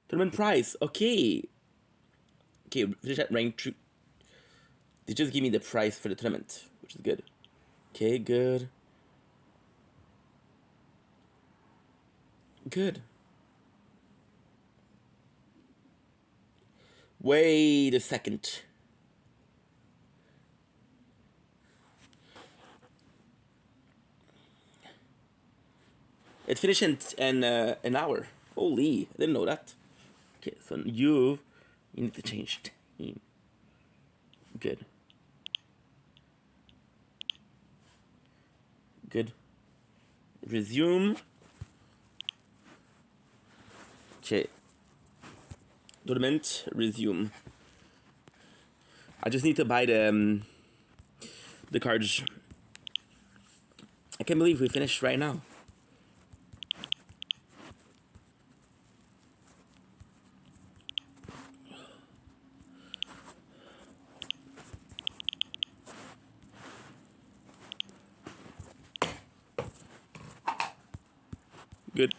Tournament prize. Okay. Okay, finish at rank 2. They just give me the prize for the tournament, which is good. Okay, good. Good. Wait a second. It finished in an hour. Holy, I didn't know that. Okay, so you need to change team. Good. Good. Resume. Okay. Tournament. Resume. I just need to buy the cards. I can't believe we finished right now. Good.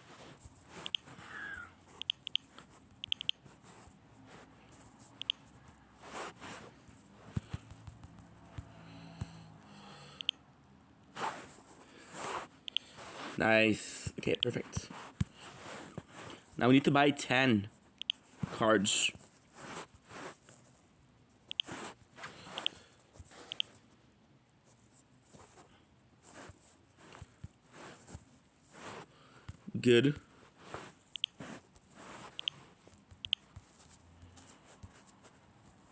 Nice. Okay, perfect. Now we need to buy 10 cards. Good.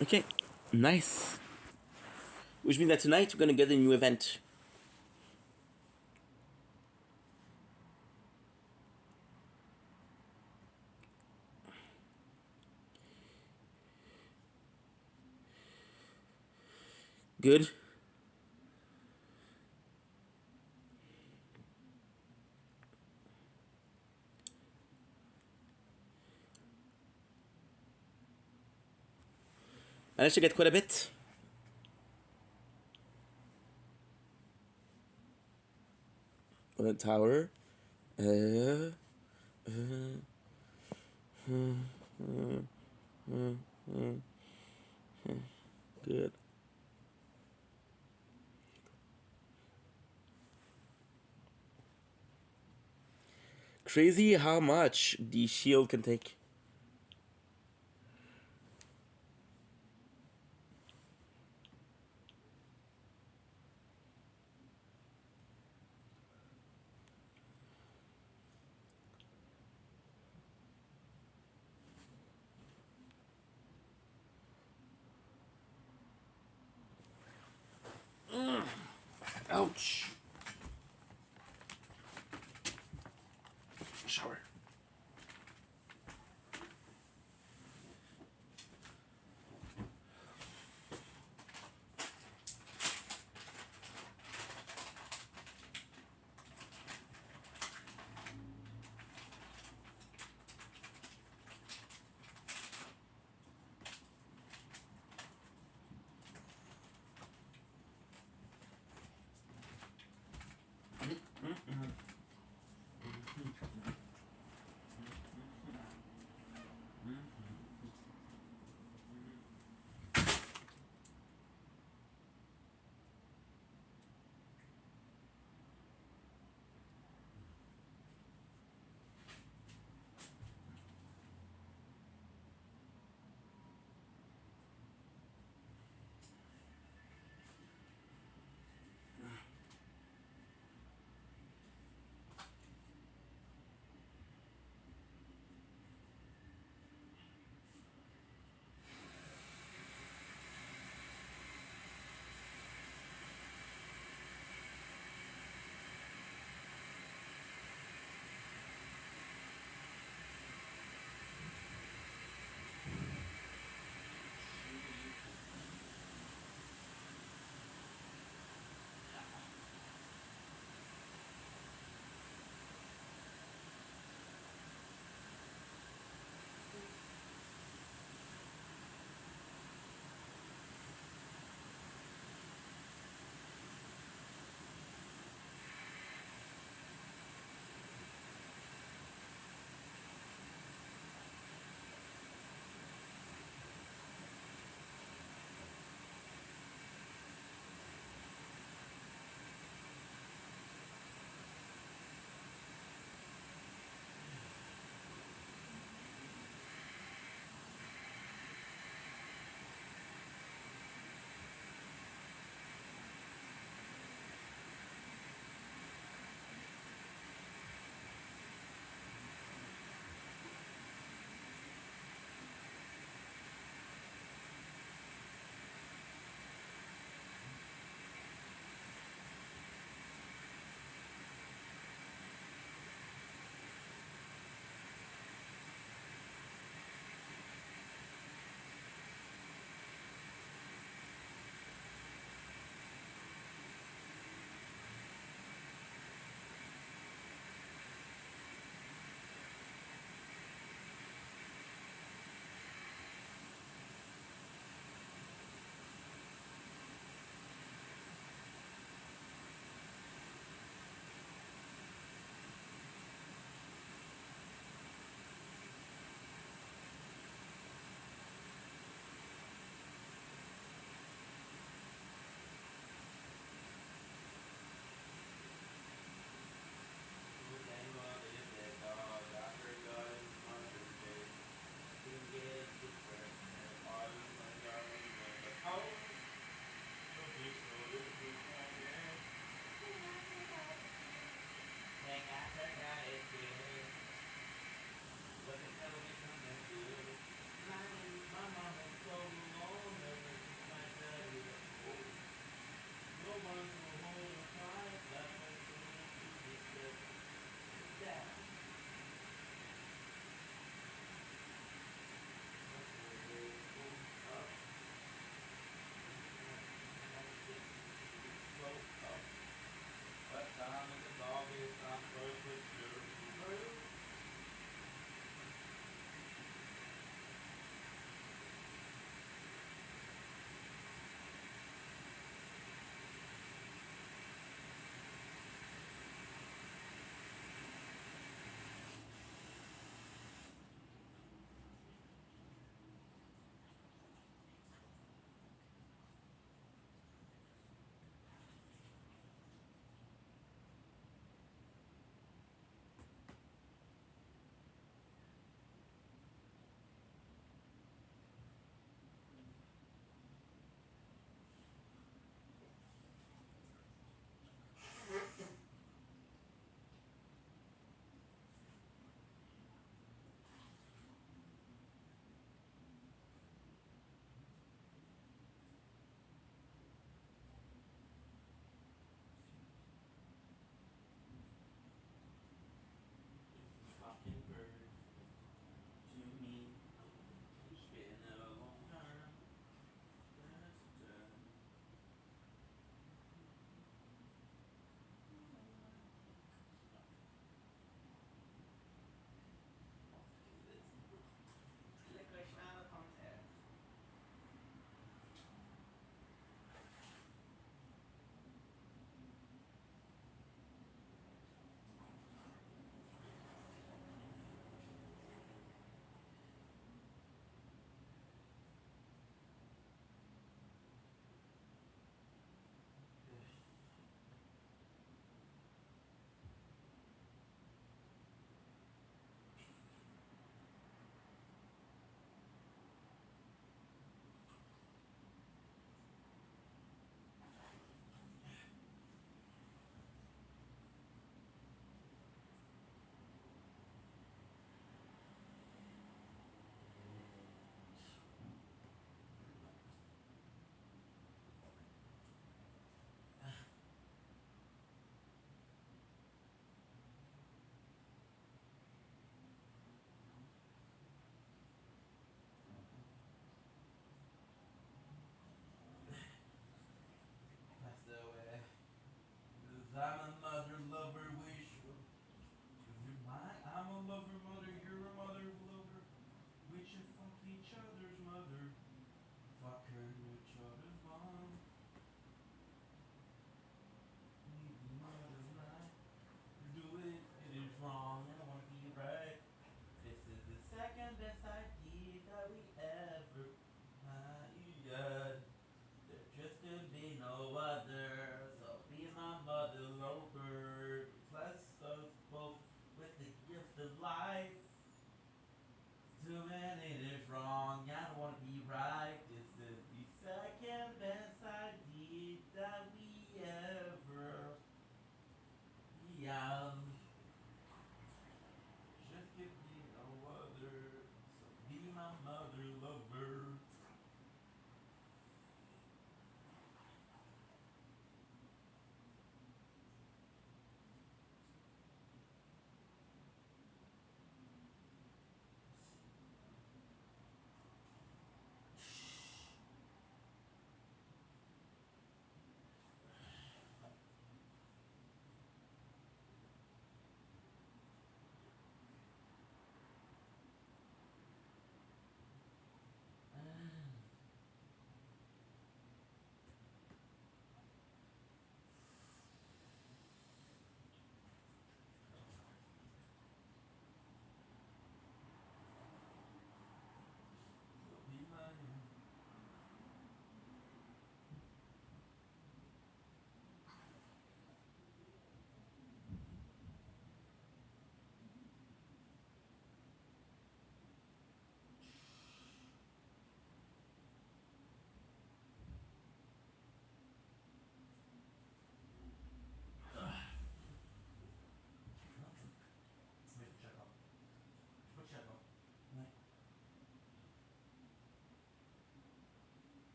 Okay, nice. Which means that tonight we're gonna get a new event. Good. Managed to get quite a bit. On the tower. Good. Crazy how much the shield can take. Ouch. Shower.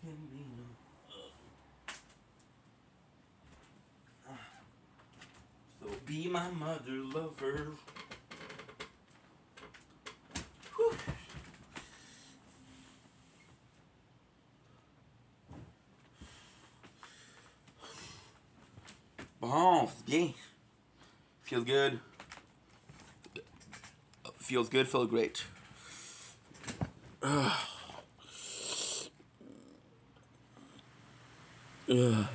So be my mother lover. Whew. Bon, c'est bien. Feels good. Feels good, feel great. Ugh. Ugh.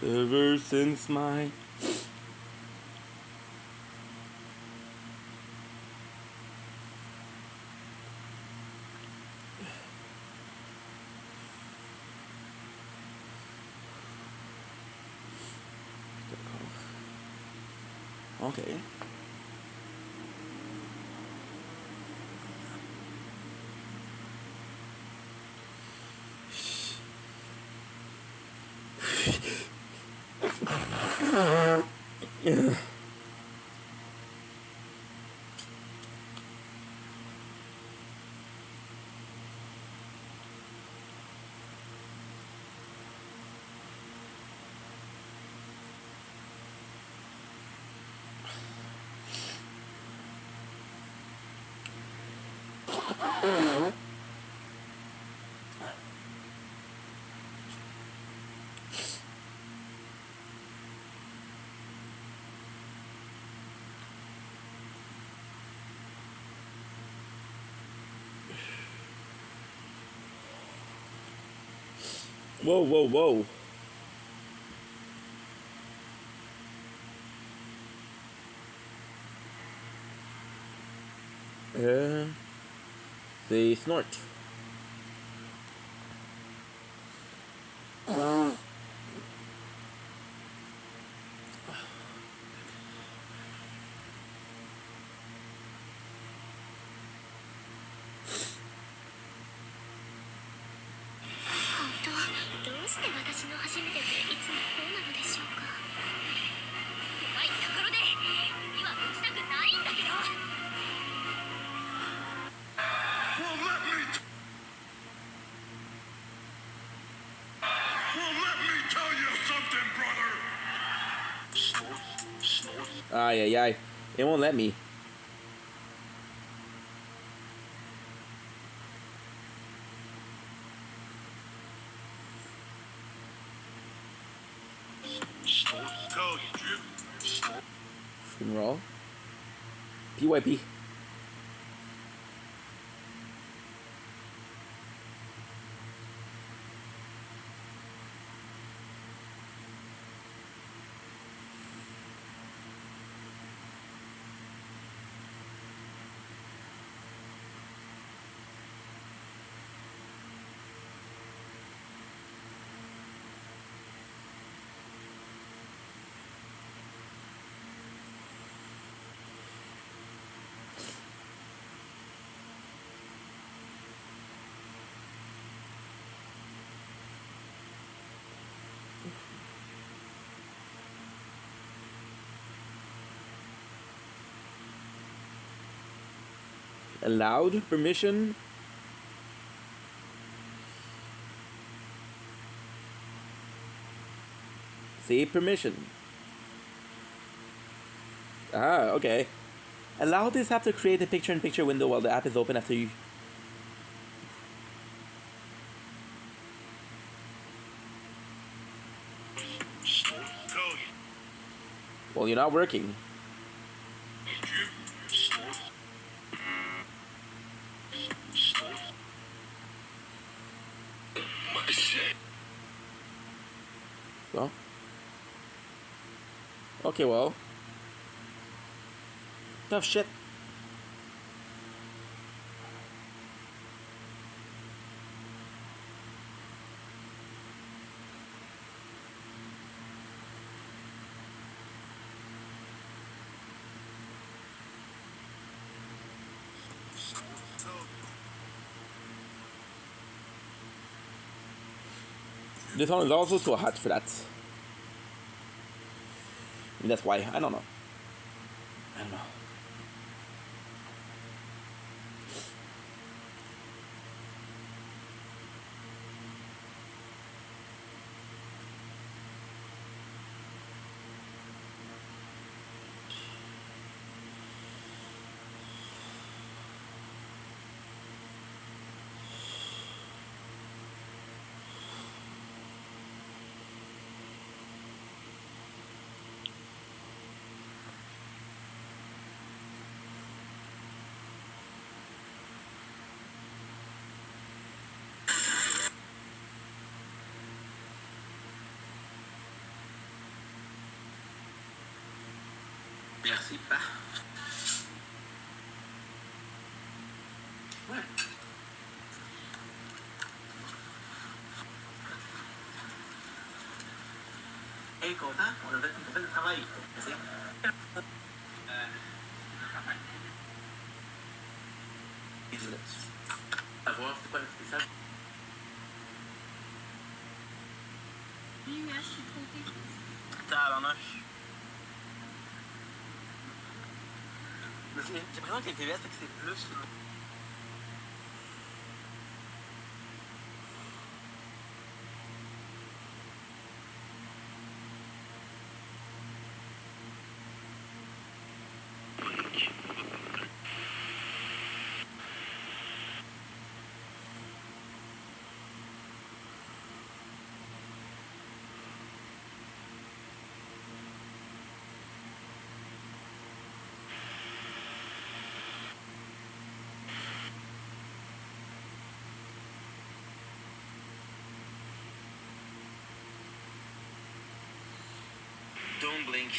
Ever since my okay. Whoa, whoa, whoa. They snort. Ay, ay, ay. It won't let me. Funeral. PYP. Allowed permission. Say permission. Ah, okay. Allow this app to create a picture-in-picture window while the app is open after you. Well, you're not working. Okay, well. Tough shit. This one is also too hot for that. Maybe that's why. I don't know. I don't know. Merci pas. Ouais. Hey, content? On a fait le travail. Merci. À voir, c'est quoi le spécial? UH, je suis trompée. Tabarnache. J'ai l'impression que les TVS, c'est plus. Don't blink.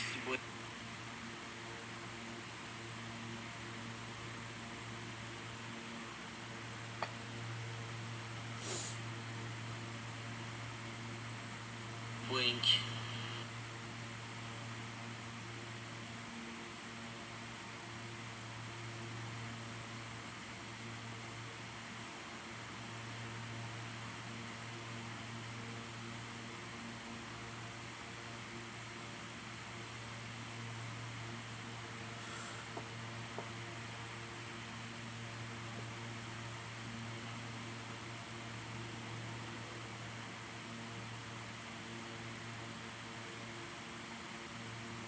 Blink.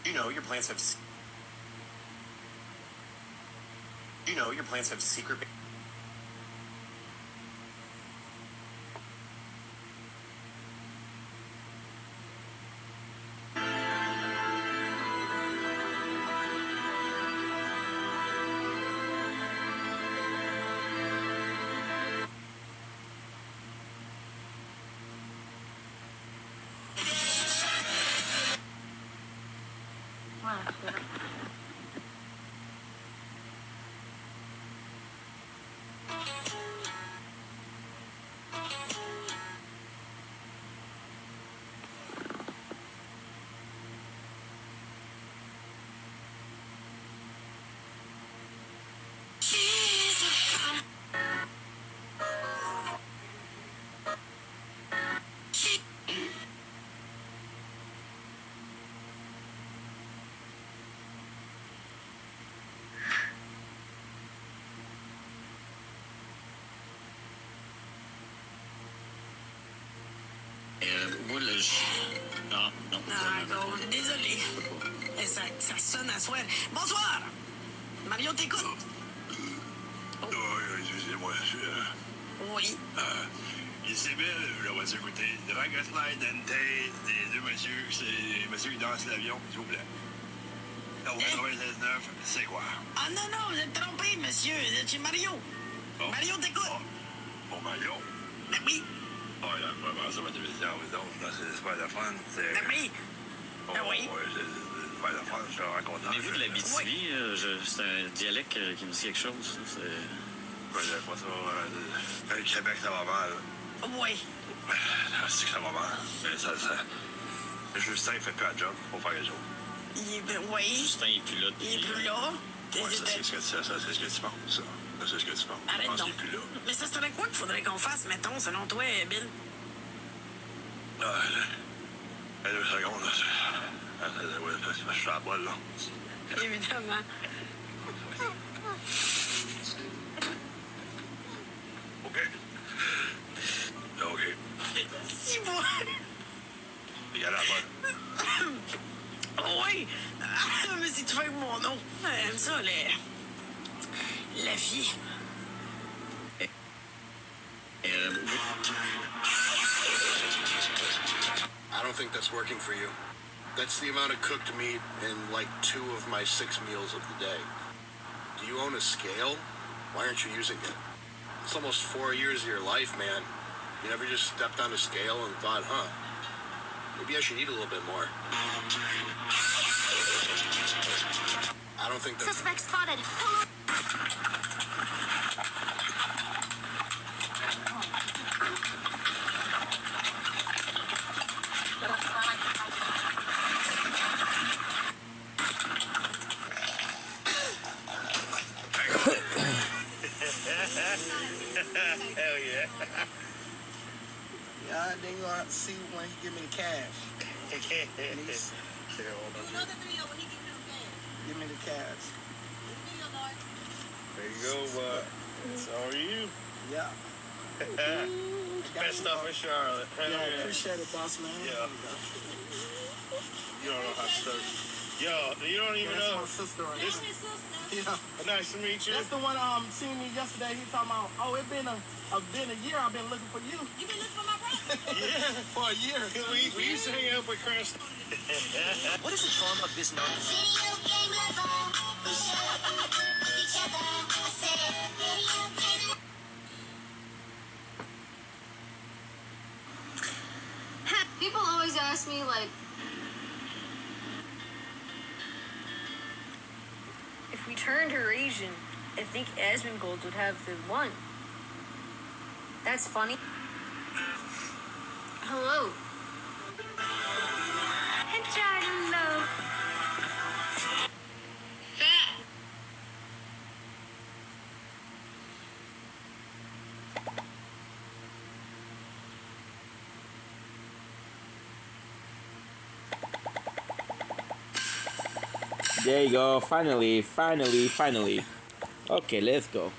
You know your plants have. You know your plants have secret. Ouais, c'est vrai. Moi, là, non, non. Ah, gros, désolé. Ça sonne à soir. Bonsoir! Mario t'écoute. Oh, excusez-moi, Oui. Isabelle, la voiture côté. Dragonfly, Dante, les deux messieurs, c'est monsieur qui danse l'avion, s'il vous plaît. 96.9, c'est quoi? Ah non, non, vous êtes trompé, monsieur. Vous êtes chez Mario. Oh. Mario t'écoute. Oh, bon, Mario. Ben oui. Oh, il a vraiment ça, ma télévision, vous autres. C'est super le fun. Ben oui. Ben oui. Ouais, faire l'affaire. Je suis vraiment content. Venez-vous de l'Abitibi? C'est un dialecte qui me dit quelque chose. Ouais, j'avais pas ça. Le Québec, ça va mal. Oui. C'est que ça va mal. Mais ça... Justin, il fait plus la job. Faut faire les autres. Oui. Justin, il est plus là. Il est plus là. Ouais, ça, c'est ce que tu penses, ça. Ça, c'est ce que tu penses. Arrête Je pense donc. qu'il est plus là. Mais ça serait quoi qu'il faudrait qu'on fasse, mettons, selon toi, Bill? Ah, là, 2 secondes, là. Ouais, je suis à la bolle, là. Évidemment. OK. OK. Si bon. Il y a la bolle. Oui. Mais c'est tout fait avec mon nom. Elle aime ça, la fille. I don't think that's working for you. That's the amount of cooked meat in like 2 of my 6 meals of the day. Do you own a scale? Why aren't you using it? It's almost 4 years of your life, man. You never just stepped on a scale and thought, maybe I should eat a little bit more. I don't think that's... Suspect spotted. Hell yeah. Yeah, then you're gonna have to see when he give me the cash. Please. Give me the cash. There you go, bud. It's all you. Yeah. Best stuff in Charlotte. Yeah, appreciate it, boss man. Yeah. You don't know how to start. Yo, you don't even That's know. my sister right This, there. Yeah. nice to meet you. That's the one seen me yesterday. He talking about, it's been a year I've been looking for you. You been looking for my brother? Yeah. For a year. We used to hang out with Chris. What is the charm of this note? Video game lover. We share with each other. I said, video game lover. People always ask me, like, if we turned her Asian, I think Asmongold would have the one. That's funny. Hello. Hello. Fat. There you go. Finally. Okay, let's go.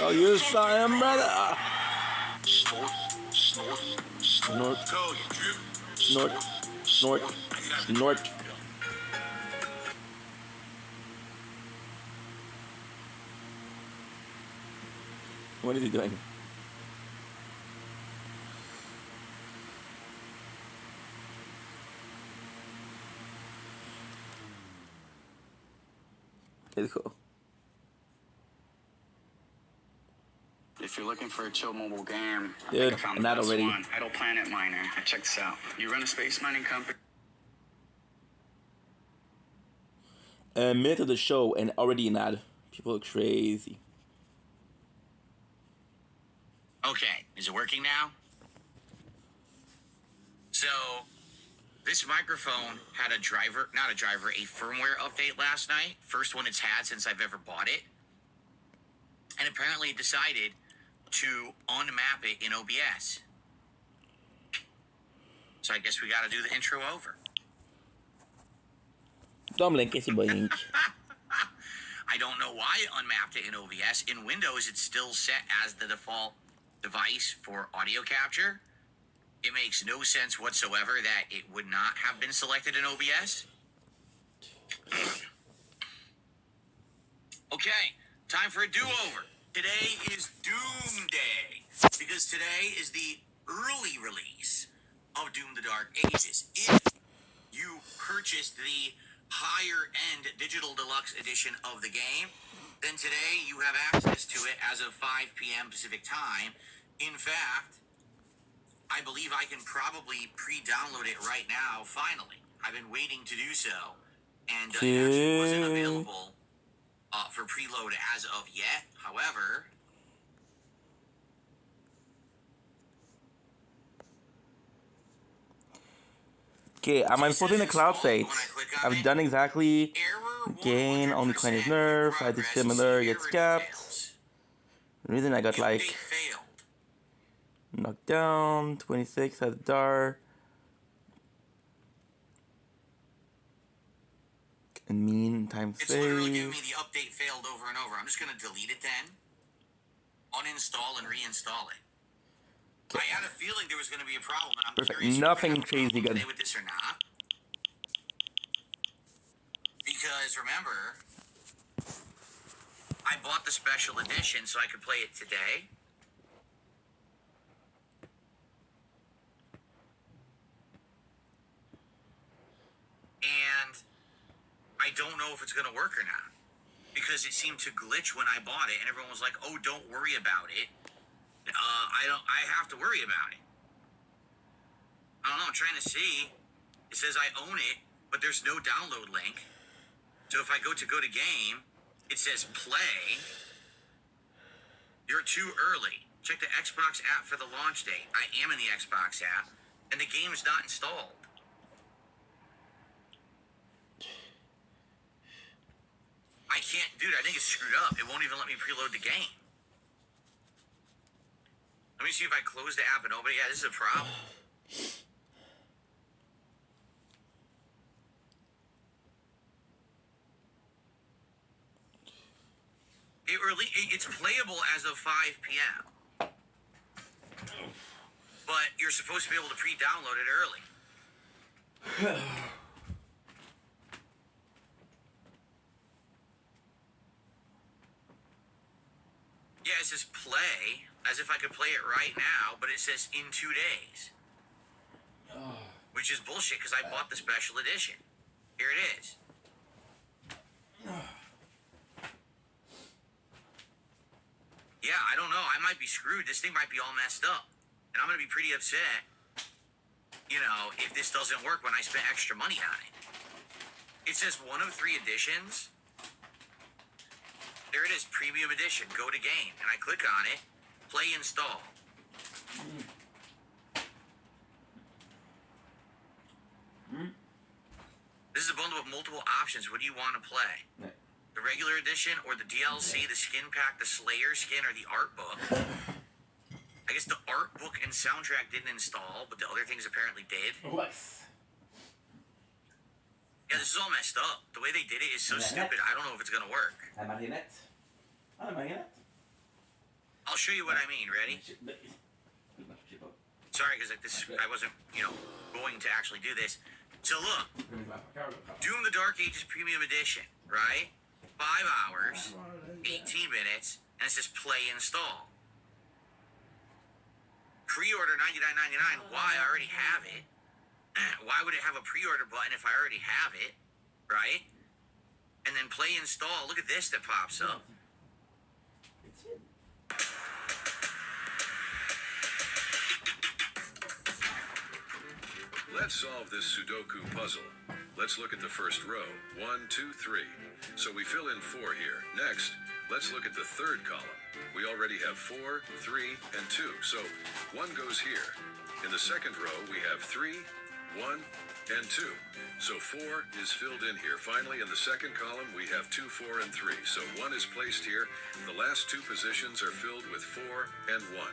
Oh, you saw him, brother. Snort. What is he doing? Let's go. If you're looking for a chill mobile game, Dude, I found the not best already. one. Idle Planet Miner. Check this out. You run a space mining company. A minute of the show and already an ad. People are crazy. Okay, is it working now? So, this microphone had a firmware update last night. First one it's had since I've ever bought it. And apparently it decided to unmap it in OBS. So I guess we gotta do the intro over. Dumbling, kasi boing. I don't know why it unmapped it in OBS. In Windows, it's still set as the default device for audio capture. It makes no sense whatsoever that it would not have been selected in OBS. Okay, Time for a do-over. Today is Doom Day because today is the early release of Doom: The Dark Ages. If you purchased the higher-end digital deluxe edition of the game, then today you have access to it as of 5 p.m. Pacific time. In fact, I believe I can probably pre-download it right now, finally. I've been waiting to do so, and it actually wasn't available for preload as of yet. However, Okay, I'm unfolding the cloud fate. I've done exactly. Gain, only claim is nerf. I did similar, gets capped. The reason I got like knocked down. 26 has Dar. And mean times it's literally giving save. me the update failed over and over. I'm just going to delete it then, uninstall and reinstall it. I had a feeling there was going to be a problem, and I'm Perfect. curious Nothing if we're gonna have a crazy problem good. today with this or not. Because remember, I bought the special edition so I could play it today. And I don't know if it's going to work or not. Because it seemed to glitch when I bought it, and everyone was like, "Oh, don't worry about it." I have to worry about it. I don't know. I'm trying to see. It says I own it, but there's no download link. So if I go to game, it says play. You're too early. Check the Xbox app for the launch date. I am in the Xbox app, and the game is not installed. I can't, dude, I think it's screwed up. It won't even let me preload the game. Let me see if I close the app and open it. Yeah, this is a problem. It's playable as of 5 p.m. But you're supposed to be able to pre-download it early. Yeah, it says play, as if I could play it right now, but it says in 2 days. Which is bullshit, because I bought the special edition. Here it is. Yeah, I don't know. I might be screwed. This thing might be all messed up. And I'm going to be pretty upset, you know, if this doesn't work when I spent extra money on it. It says 1 of 3 editions. There it is, Premium Edition. Go to game. And I click on it. Play install. This is a bundle of multiple options. What do you want to play? The regular edition or the DLC, the skin pack, the Slayer skin, or the art book? I guess the art book and soundtrack didn't install, but the other things apparently did. Yeah, this is all messed up. The way they did it is so stupid. I don't know if it's going to work. I'll show you what I mean. Ready? Sorry, because I wasn't, going to actually do this. So look, Doom: The Dark Ages Premium Edition, right? 5 hours, 18 minutes, and it says play install. Pre-order $99.99. Why? I already have it. Why would it have a pre-order button if I already have it, right? And then play install. Look at this that pops up. Let's solve this Sudoku puzzle. Let's look at the first row. 1, 2, 3. So we fill in 4 here. Next, let's look at the third column. We already have 4, 3, and 2. So 1 goes here. In the second row, we have 3, 1, and 2. So 4 is filled in here. Finally, in the second column, we have 2, 4, and 3. So 1 is placed here. The last 2 positions are filled with 4 and 1.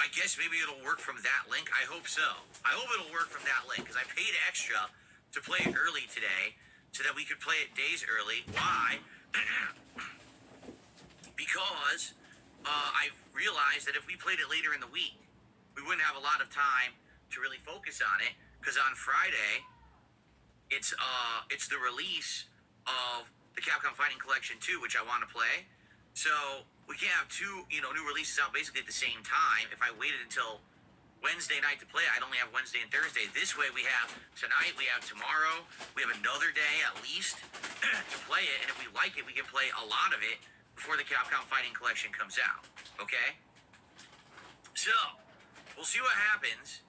I guess maybe it'll work from that link. I hope so. I hope it'll work from that link because I paid extra to play it early today so that we could play it days early. Why? Because I've realized that if we played it later in the week, we wouldn't have a lot of time to really focus on it because on Friday, it's the release of the Capcom Fighting Collection 2, which I want to play. So we can't have two, new releases out basically at the same time. If I waited until Wednesday night to play, I'd only have Wednesday and Thursday. This way we have tonight, we have tomorrow, we have another day at least to play it. And if we like it, we can play a lot of it before the Capcom Fighting Collection comes out. Okay? So, we'll see what happens.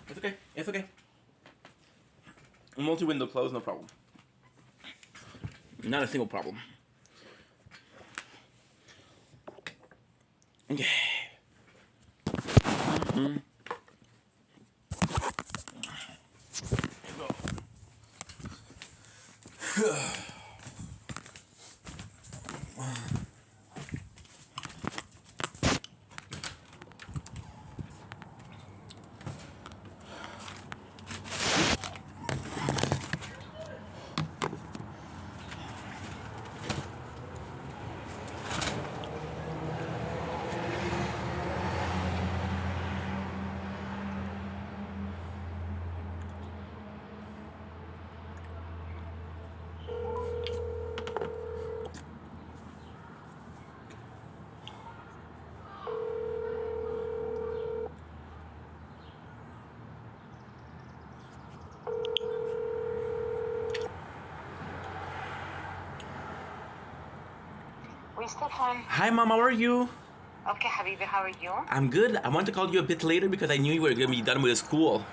It's okay. It's okay. Multi-window close, no problem. Not a single problem. Okay. Stefan. Hi, Mom. How are you? Okay, Habibi, how are you? I'm good. I want to call you a bit later because I knew you were going to be done with school.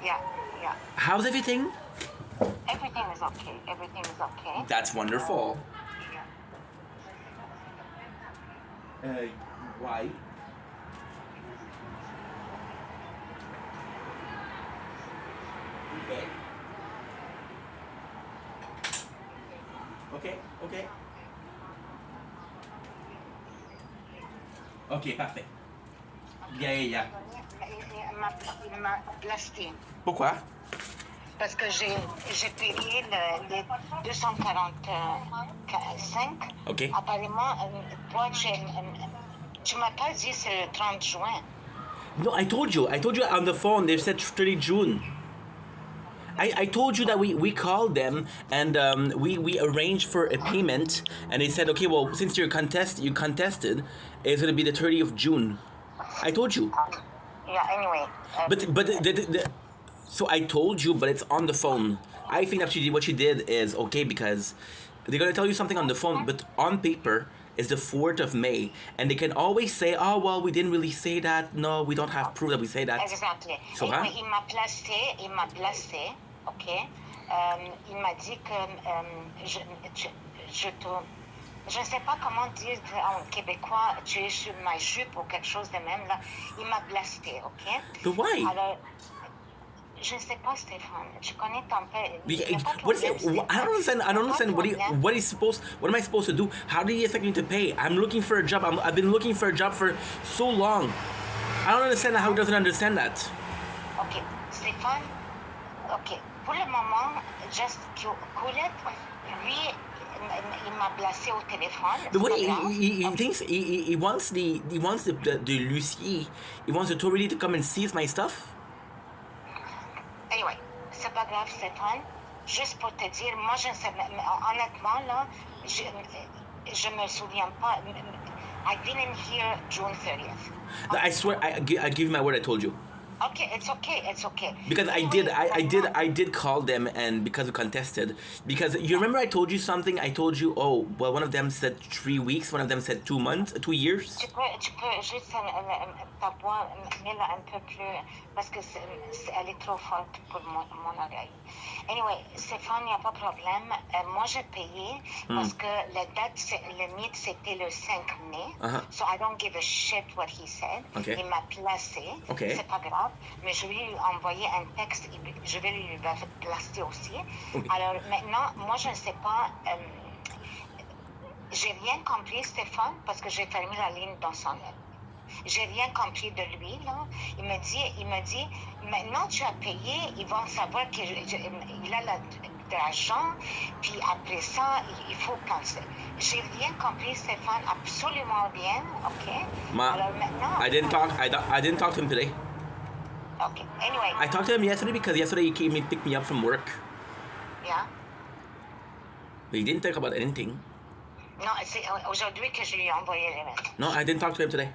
Yeah. How's everything? Everything is okay. That's wonderful. Yeah. Why? Okay. Ok, parfait. Yeah. Il m'a blasté. Pourquoi? Parce que j'ai payé les 245. Ok. Apparemment, toi, tu m'as pas dit c'est le 30 juin. No, I told you on the phone. They said 30 June. I told you that we called them and we arranged for a payment and they said, okay, well, since you contested, it's going to be the 30th of June. I told you. Yeah, anyway. So I told you, but it's on the phone. I think that what she did is okay because they're going to tell you something on the phone, but on paper is the 4th of May. And they can always say, oh, well, we didn't really say that. No, we don't have proof that we say that. Exactly. So, anyway, il m'a placé, ok? Il m'a dit que je ne sais pas comment dire en québécois, tu es sur ma jupe ou quelque chose de même là. Il m'a blasté, ok? But why? Alors, je ne sais pas, Stéphane. Je connais ton père. I don't understand. What am I supposed to do? How do you expect me to pay? I'm looking for a job. I've been looking for a job for so long. I don't understand how he doesn't understand that. Ok, Stéphane. Ok, pour le moment, just Colette, lui, il m'a placé au téléphone. But what he thinks he wants the Lucie. He wants the authority to come and seize my stuff. Anyway, c'est pas grave, Stéphane. Juste pour te dire, moi, je ne sais, honnêtement, là, je me souviens pas. I didn't hear June 30th. I swear, I give you my word, I told you. Okay, it's okay. Because I did call them, and because we contested, because you remember I told you something. I told you, oh well, one of them said 3 weeks, one of them said 2 months, 2 years. Tu peux juste ta voix, mets-la un peu plus, parce que elle est trop forte pour mon oreille. Anyway, Stéphane, il n'y a pas de problème. Moi, j'ai payé parce que la date limite, c'était le 5 mai. So I don't give a shit what he said. Okay. Il m'a placé. Okay. C'est pas grave. Mais je vais lui envoyer un texte. Je vais lui placer aussi. Okay. Alors, maintenant, moi, je ne sais pas... j'ai rien compris, Stéphane, parce que j'ai fermé la ligne dans son aile. J'ai rien compris de lui, là. Il me dit, maintenant tu as payé, ils vont savoir qu'il a de l'argent, puis après ça, il faut penser. J'ai rien compris, Stéphane, absolument rien, ok? Alors maintenant... I didn't talk to him today. Okay, anyway. I talked to him yesterday because yesterday he came and picked me up from work. Yeah? But he didn't talk about anything. Non, c'est aujourd'hui que je lui ai envoyé les mails. No, I didn't talk to him today.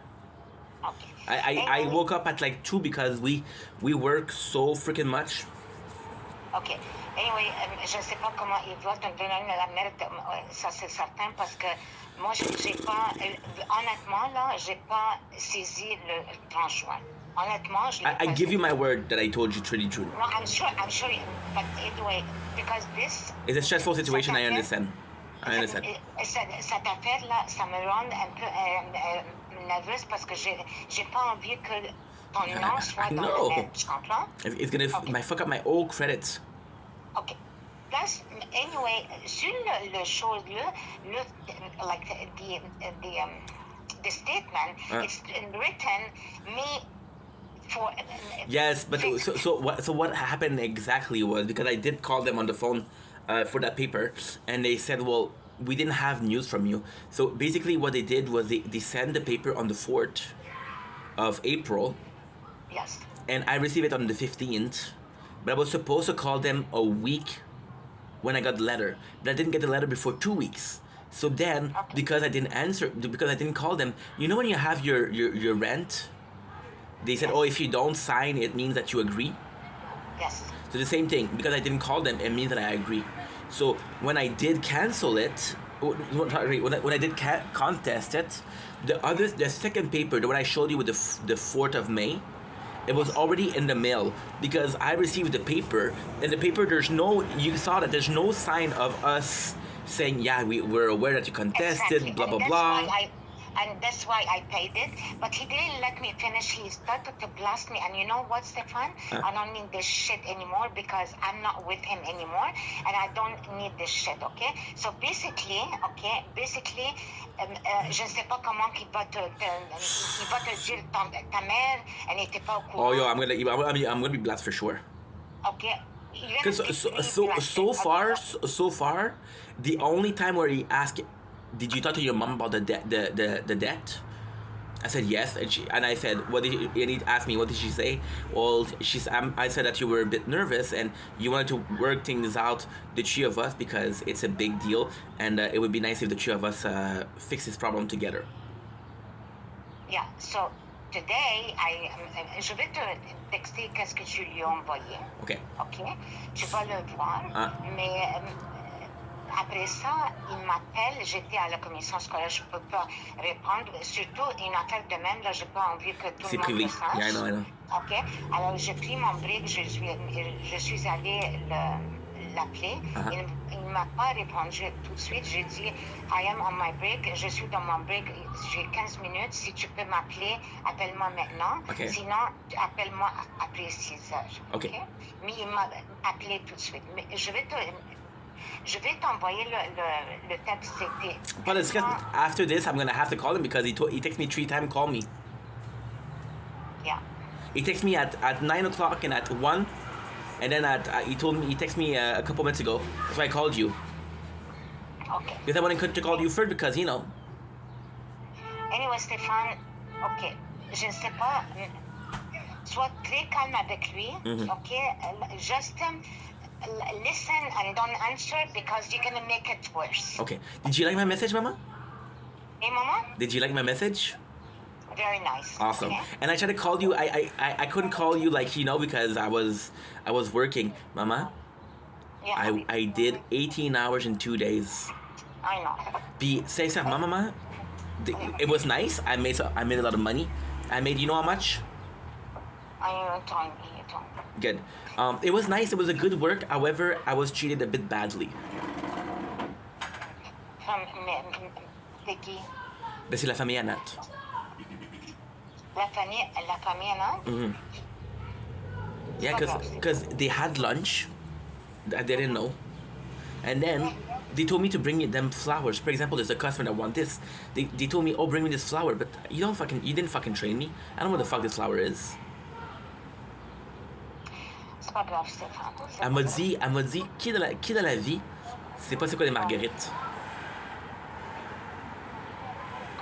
Okay. I woke up at like 2 because we work so freaking much. Ok. Anyway, je ne sais pas comment il va te donner la merde, ça c'est certain, parce que moi, j'ai pas, honnêtement, là, j'ai pas saisi le 30 juin. Honnêtement, je l'ai I give you my word that I told you 30 June. No, I'm sure, but anyway, because this... It's a stressful situation, I understand. I understand. Cette affaire-là, ça me rend un peu nerveuse parce que j'ai pas envie que ton nom soit dans le net, tu comprends? It's gonna fuck up my old credits. Okay. Plus, anyway, sur le chose-là, like the statement, it's written me for... Yes, but so what happened exactly was, because I did call them on the phone for that paper, and they said, well, we didn't have news from you. So basically what they did was they sent the paper on the 4th of April. Yes. And I received it on the 15th, but I was supposed to call them a week when I got the letter, but I didn't get the letter before 2 weeks. So then, because I didn't call them, you know when you have your rent, they said, oh, if you don't sign, it means that you agree. Yes. So the same thing, because I didn't call them, it means that I agree. So when I did cancel it, when I did contest it, the second paper, the one I showed you with the 4th of May, it was already in the mail, because I received the paper, and the paper, you saw that there's no sign of us saying, yeah, we're aware that you contested, exactly. blah, blah, blah. And that's why I paid it. But he didn't let me finish. He started to blast me. And you know what, Stefan? I don't need this shit anymore because I'm not with him anymore. And I don't need this shit, okay? So basically, je ne sais pas comment il va te dire ta mère, elle n'était pas au courant. Oh, yo, I'm gonna be blasted for sure. Okay. Because so far, the only time where he asked, did you talk to your mom about the debt? I said yes, and I said, what did and he asked me, what did she say? Well, I said that you were a bit nervous and you wanted to work things out, the three of us, because it's a big deal, and it would be nice if the three of us fix this problem together. Yeah. So today, je vais te texter qu'est-ce que tu lui as envoyé. Okay. Ok. Tu vas le voir, mais. Après ça, il m'appelle, j'étais à la commission scolaire, je ne peux pas répondre. Surtout, une affaire de même, là, je n'ai pas envie que tout le monde le sache. Yeah, I know. OK. Alors, j'ai pris mon break, je suis allée l'appeler. Il ne m'a pas répondu tout de suite. J'ai dit, I am on my break, je suis dans mon break, j'ai 15 minutes. Si tu peux m'appeler, appelle-moi maintenant. Okay. Sinon, appelle-moi après 6 heures. Okay. Mais il m'a appelé tout de suite. Mais je vais t'envoyer le texte. But it's just, after this, I'm gonna have to call him because he texted me 3 times, call me. Yeah. He texted me at 9 o'clock and at 1, and then he texted me a couple minutes ago. That's why I called you. Okay. Because I wanted to call you first because, you know. Anyway, Stéphane, ok, je ne sais pas, sois très calme avec lui, ok? Just listen and don't answer because you're gonna make it worse. Okay. Did you like my message, Mama? Hey, Mama? Did you like my message? Very nice. Awesome. Okay? And I tried to call you. I couldn't call you like because I was working. Mama, Yeah, I did 18 hours in 2 days. I know. Puis sincèrement, maman, it was nice. I made a lot of money. I made you know how much? You told me. Good. It was nice. It was a good work. However, I was treated a bit badly. C'est qui? Ben, c'est la famille Anat. La famille, non? Yeah, because they had lunch. I didn't know. And then they told me to bring them flowers. For example, there's a customer that want this. They told me, oh, bring me this flower. But you didn't fucking train me. I don't know what the fuck this flower is. C'est pas grave, Stéphane. Elle m'a dit, qui dans la vie, c'est pas c'est quoi des marguerites.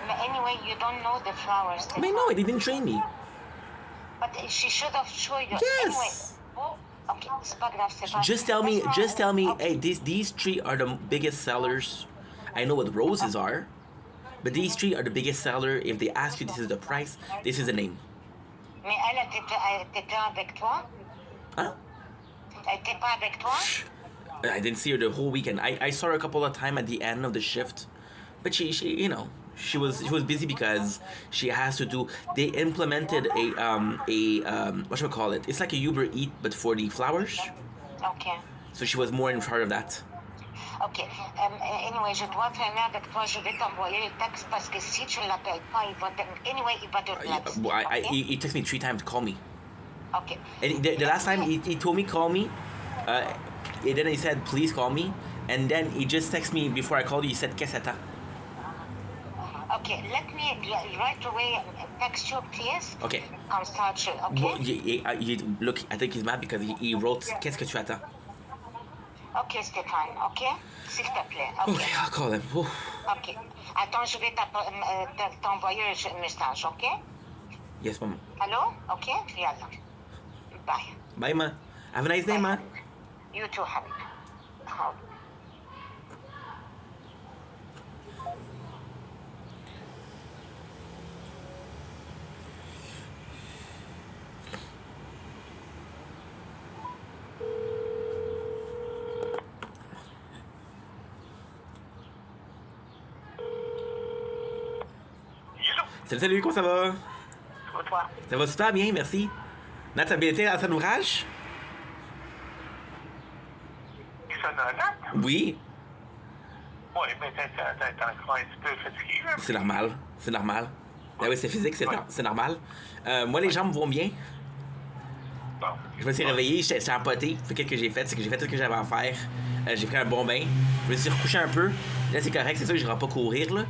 But anyway, you don't know the flowers, Stéphane. Mais no, they didn't train me. But she should have shown you. Yes. Anyway. Ok, c'est pas grave, Stéphane. Just tell me, hey, these three are the biggest sellers. I know what roses are, but these three are the biggest seller. If they ask you this is the price, this is the name. Mais elle était avec toi? Huh? Elle était pas avec toi? I didn't see her the whole weekend. I saw her a couple of times at the end of the shift, but she she was busy because she has to do. They implemented a what should I call it? It's like a Uber Eat but for the flowers. Ok. So she was more in charge of that. Ok. Anyway, je dois finir avec toi. Je vais t'envoyer le texte parce que si tu ne l'appelles pas, il va te laisser. He texted me 3 times to call me. Ok. And the last time he told me call me, and then he said please call me, and then he just texted me before I called you. He said qu'est-ce que t'as? Okay, let me right away text you, please. Okay. Comme ça, okay? Well, look, I think he's mad because he wrote qu'est-ce que tu attends? Ok, Stéphane, ok? S'il te plaît, ok? Okay, I'll call him. Oof. Ok. Attends, je vais t'envoyer un message, ok? Yes, mama. Allô? Ok? Yalla. Bye. Bye, ma. Have a nice day, ma. You too, Habib. Salut, comment ça va? Toi? Ça va super bien, merci. Nat, t'as bien été à ton ouvrage? Ça donne? Oui. Oui, mais t'es encore un petit peu fatigué, là. C'est normal, c'est normal. Ah oui, c'est physique, c'est normal. Moi, les jambes vont bien. Bon. Je me suis réveillé, j'étais empoté. Fait qu'est-ce que j'ai fait? C'est que j'ai fait tout ce que j'avais à faire. J'ai pris un bon bain. Je me suis recouché un peu. Là, c'est correct, c'est sûr que je ne vais pas courir, là.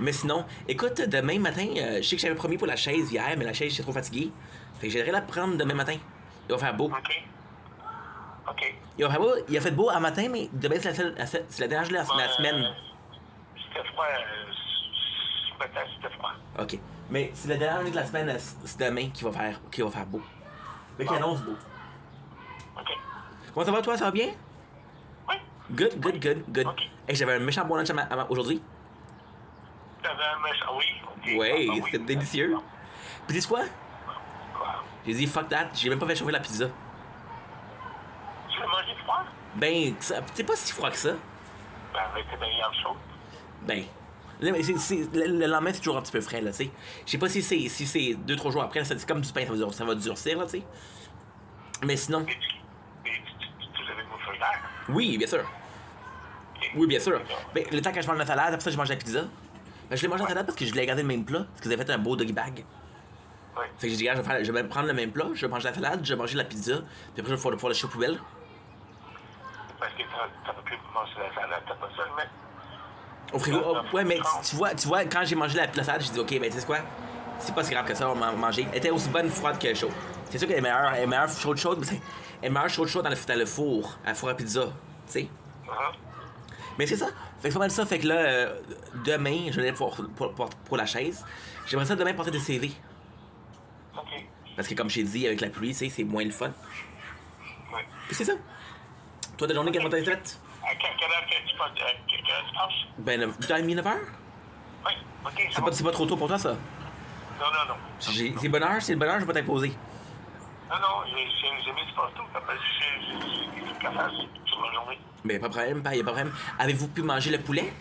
Mais sinon, écoute, demain matin, je sais que j'avais promis pour la chaise hier, mais la chaise, j'étais trop fatigué. Fait que j'aimerais la prendre demain matin. Il va faire beau. OK. Il va faire beau. Il a fait beau un matin, mais demain, c'est la dernière journée de la semaine. C'était froid. Ce matin, c'était froid. OK. Mais c'est la dernière journée de la semaine, c'est demain qu'il va faire beau. Mais qu'il annonce beau. OK. Comment ça va, toi? Ça va bien? Oui. Good. OK. Hey, j'avais un méchant bon lunch aujourd'hui. T'avais un méchant, oui. OK. Oui, Ah, c'était délicieux. Puis dis quoi? Quoi? J'ai dit fuck that, j'ai même pas fait chauffer la pizza. Tu l'as mangé froid? Ben, c'est pas si froid que ça. Ben, avec tes meilleures choses. Ben, le lendemain, c'est toujours un petit peu frais, là, tu sais. Je sais pas si c'est 2-3 jours après, c'est comme du pain, ça va durcir, là, tu sais. Mais sinon... Et tu l'avais bouffé l'air? Oui, bien sûr. Oui, bien sûr. Ben, le temps que je mange la salade, après ça, je mange la pizza. Ben, je l'ai mangé la salade parce que je voulais garder le même plat, parce que vous avez fait un beau doggy bag. Oui. Fait que j'ai dit, regarde, je vais prendre le même plat, je vais manger la salade, je vais manger la pizza, puis après, je vais faire le chou poubelle. Parce que t'as pas pu manger la salade, t'as pas ça le mettre? Au frigo, ouais, mais tu vois, quand j'ai mangé la salade, j'ai dit, ok, ben, tu sais quoi? C'est pas si grave que ça, on va manger. Elle était aussi bonne froide que chaude. C'est sûr qu'elle est meilleure chaude, mais elle est meilleure chaude dans le four, à four à pizza, tu sais. Mais c'est ça. Fait que c'est pas mal ça. Fait que là, demain, je vais aller pour la chaise. J'aimerais ça demain porter des CV. OK. Parce que comme j'ai dit, avec la pluie, tu sais, c'est moins le fun. Oui. Puis c'est ça. Toi, ta journée, comment t'as faite? À quelle heure tu passes? Ben, 8h30, 9h? Oui. OK, c'est bon. C'est pas trop tôt pour toi, ça? Non, non, non. C'est bonne heure, je vais pas t'imposer. Non, non, j'ai mis du partout. J'ai des trucs à faire sur ma journée. Mais pas de problème, y a pas de problème. Avez-vous pu manger le poulet?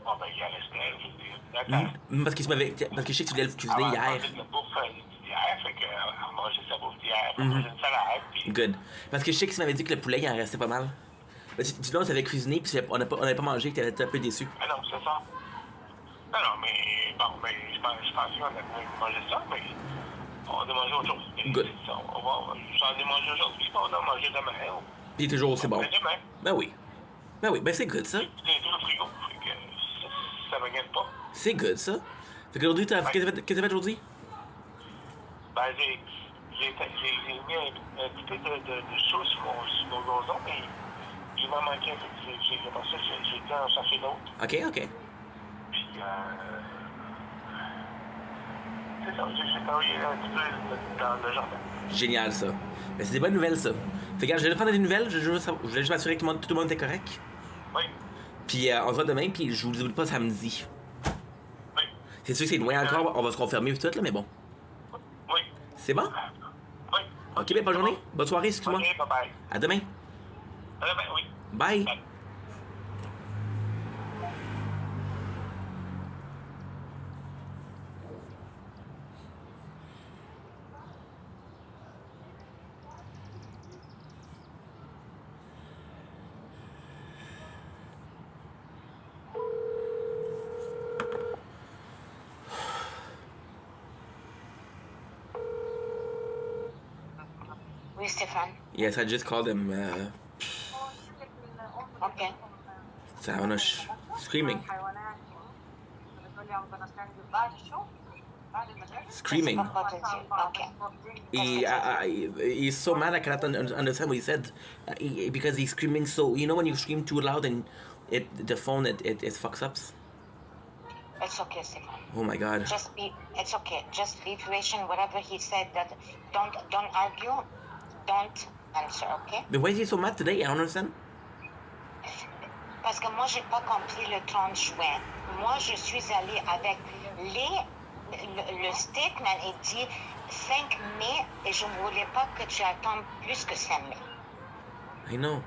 Bon, ben, il y a resté, je veux dire. D'accord. Parce que je sais que tu voulais le cuisiner hier. On a fait de la bouffe hier, fait qu'on a mangé sa bouffe d'hier, on a mangé une salade, puis... Good. Parce que je sais que tu m'avais dit que le poulet, il en restait pas mal. Mais dis-donc, tu avais cuisiné, puis on n'avait pas mangé, que t'étais un peu déçu. Ah non, c'est ça. Non, non, mais bon, ben, je pense qu'on a mangé ça, mais on a mangé autre chose. Good. J'en ai mangé aujourd'hui, on a mangé demain. Puis toujours aussi bon. Mais demain, Ben oui. Ben oui, ben c'est good, ça. c'est tout le frigo, fait que ça me gagne pas. C'est good, ça. Fait qu'aujourd'hui, qu'est-ce que t'as fait aujourd'hui? Ben, j'ai mis un petit peu de sauce sur mon gazon, mais il m'en manquait. Après ça, j'ai été en chercher d'autres. OK. Puis, c'est ça, j'ai travaillé un petit peu dans le jardin. Génial, ça. Ben c'est des bonnes nouvelles, ça. Fait que je vais prendre des nouvelles, je voulais juste m'assurer que tout le monde était correct. Oui, Puis on se voit demain, puis je vous oublie pas samedi. oui, C'est sûr que c'est loin encore, on va se confirmer et tout, là, mais bon. oui, C'est bon? oui. OK, ben bonne journée. Bonne soirée, excuse-moi. OK, bye-bye. À demain. Ben, oui. Bye. Bye. Oui, Stéphane. Yes, I just called him. OK. I don't know, screaming. Screaming. C'est pas quoi te dire. OK. He's so mad I cannot understand what he said. Because he's screaming so... You know when you scream too loud and the phone, it fucks up? It's okay, Stéphane. Oh my God. It's okay. Just be patient. Whatever he said, that don't argue. Don't answer, okay? But why is he so mad today? I don't understand. Parce que moi, j'ai pas compris le 30 juin. Moi, je suis allée avec le statement est dit 5 mai et je ne voulais pas que tu attendes plus que 5 mai. I know.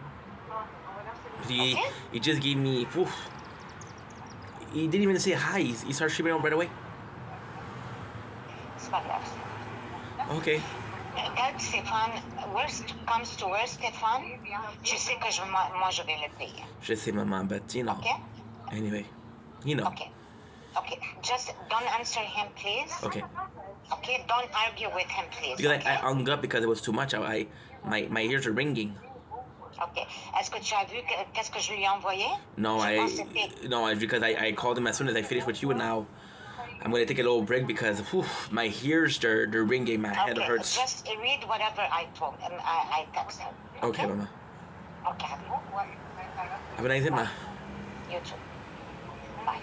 But Okay. he just gave me... Oof. He didn't even say hi. He started screaming out right away. C'est pas grave. Okay. Regarde, Stéphane, worst comes to worst, Stéphane, tu sais que moi, je vais le payer. Je sais, maman, but you know. Okay? Anyway, you know. Okay. Just don't answer him, please. Okay. Okay, don't argue with him, please. Because okay? I hung up because it was too much. My ears are ringing. OK. Est-ce que tu as vu qu'est-ce que je lui ai envoyé? No, Je pense que c'était- because I called him as soon as I finished with you, and now I'm gonna take a little break because my ears they're ringing, my head Okay, hurts. just read whatever I told him. I text him. Okay, mama. Okay. Have a nice day, ma. You too. Bye.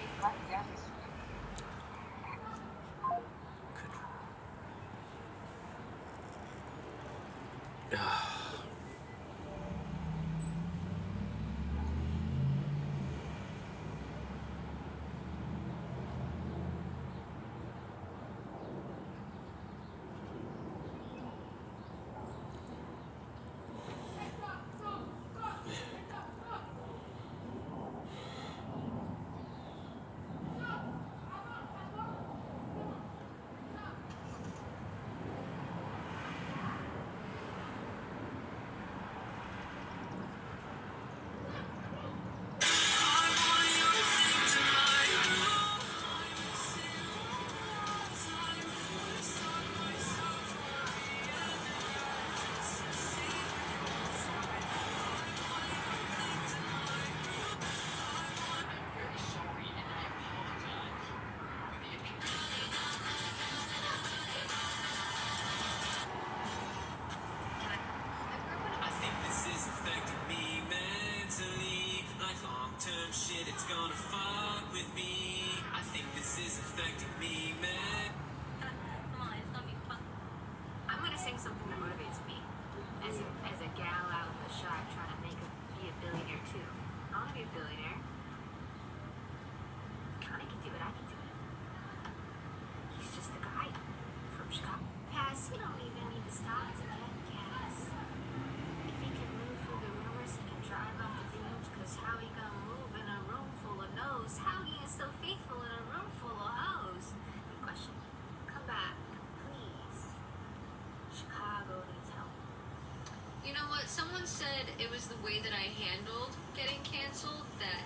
it was the way that I handled getting canceled that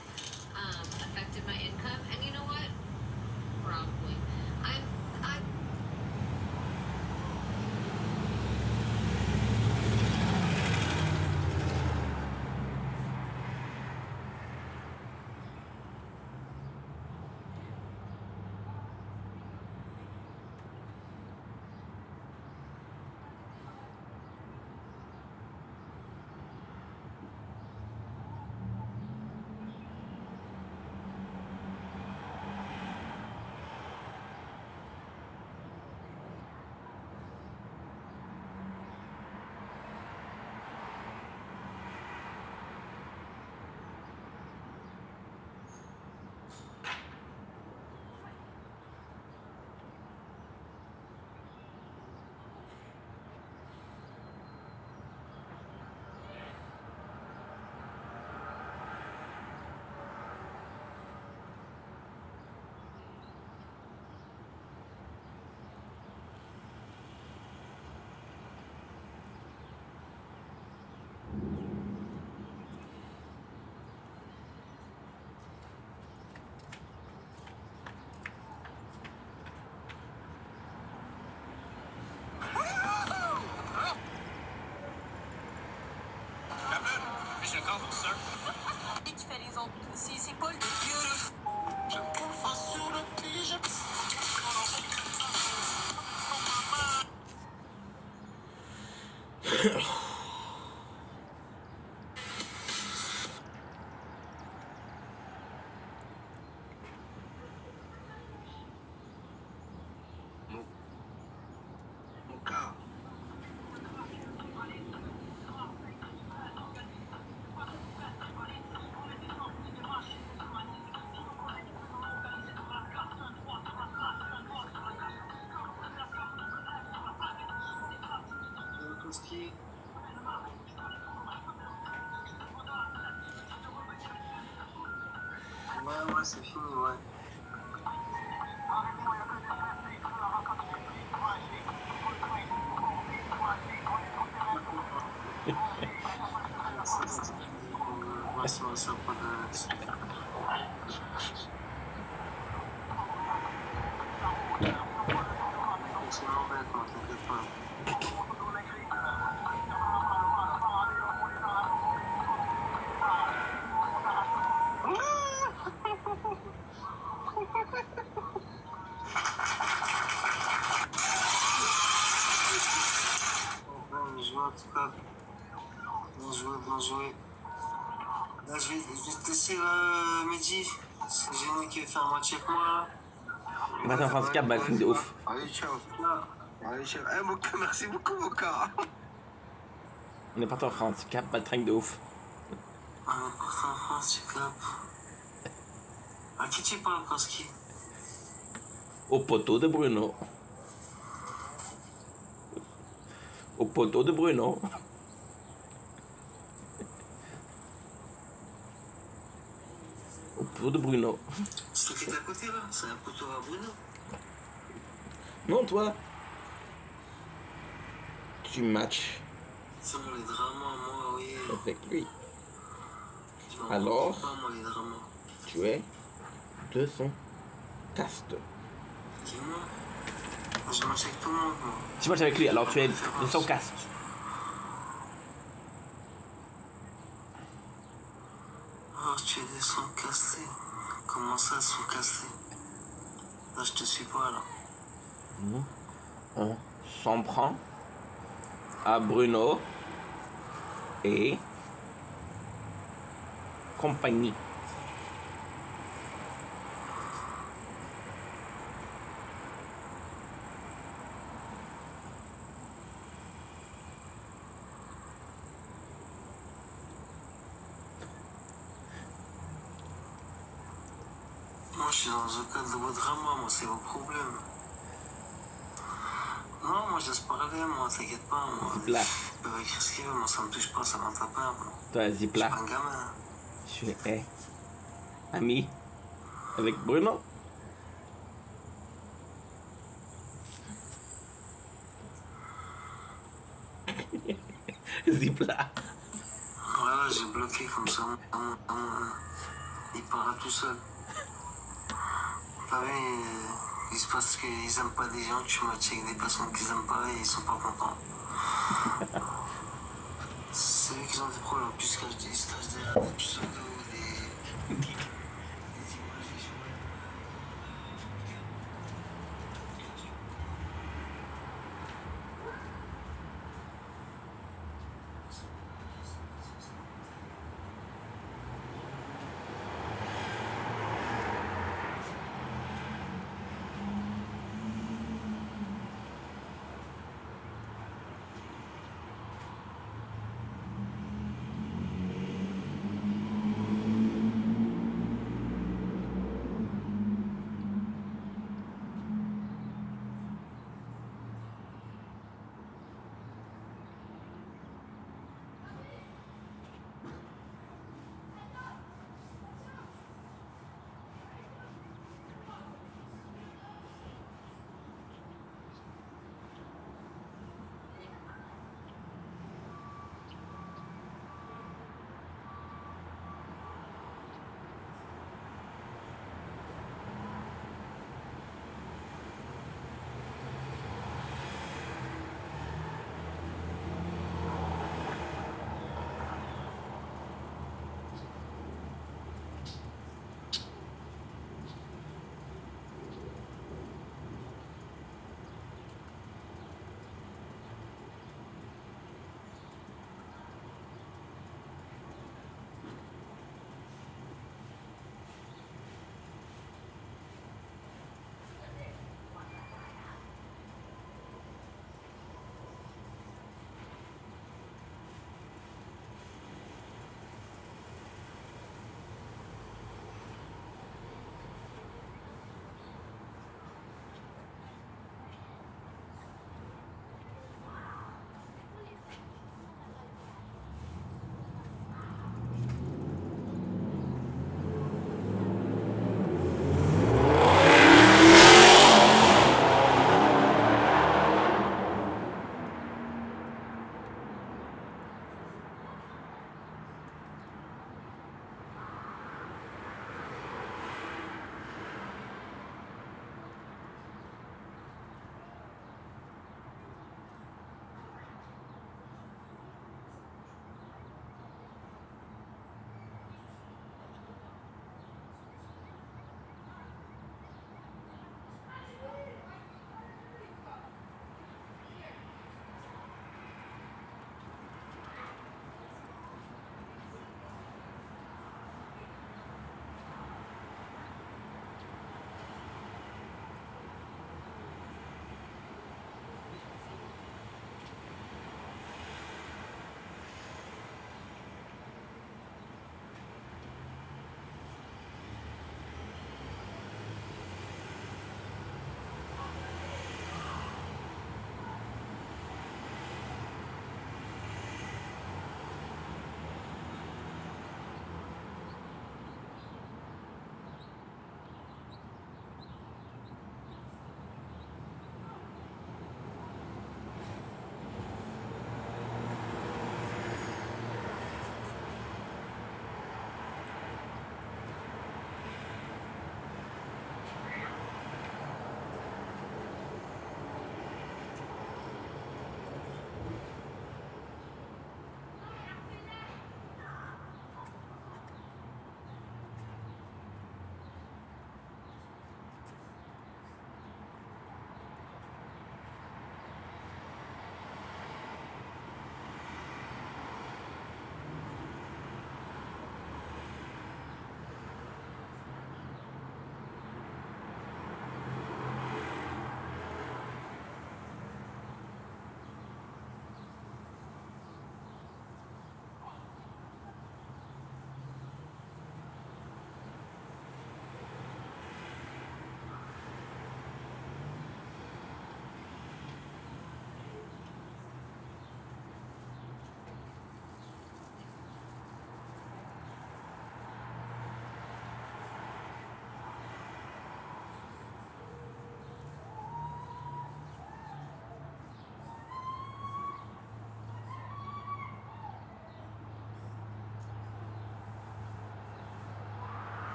affected my income. And you know what? Probably. I'm Mission accomplished, sir. Qui fait les autres aussi, c'est pas le Dieu. Mon cas. Koski. Ouais, c'est fini, ouais. On va se lancer pas de... C'est mauvais, toi, t'inquiète pas. Bien joué en tout cas. Bien joué, bien joué. Là, je vais te laisser Mehdi. C'est Génie qui veut faire moitié avec moi. On va faire un handicap, bah, le film de ouf. Allez, ciao. Allez, ciao. Eh, mon gars, merci beaucoup, mon gars. On est parti en France, cap, pas de train de ouf. Ah, enfin, tu capes. À qui tu parles, Koski? Au poteau de Bruno. Au poteau de Bruno. Au poteau de Bruno. C'est toi qui est à côté, là? C'est un poteau à Bruno? Non, toi. Tu matches C'est moi les dramas, moi, oui. avec lui. Je m'en Alors? comprends pas, moi, les dramas. Tu es de son caste. Dis-moi. Je match avec tout le monde, moi. Tu matches avec lui, alors tu es de son caste. Oh, tu es des sons cassés. Comment ça, sons cassés? Là, je te suis pas, là. On s'en prend à Bruno et compagnie. Moi, je suis dans aucun de vos dramas, moi, c'est vos problèmes. Non, moi, je laisse parler, moi, t'inquiète pas, moi. Zipla. Ils peuvent écrire ce qu'ils veulent, moi, ça me touche pas, ça m'en tape pas, moi. Toi, Je suis Zipla, pas un gamin. tu es ami avec Bruno. Zipla. j'ai bloqué comme ça. Il part tout seul. T'as vu, il se passe qu'ils aiment pas des gens, tu matches avec des personnes qu'ils aiment pas et ils sont pas contents. C'est eux qui ont des problèmes, puisque ils se cachent derrière des pseudos, des images, des jouets.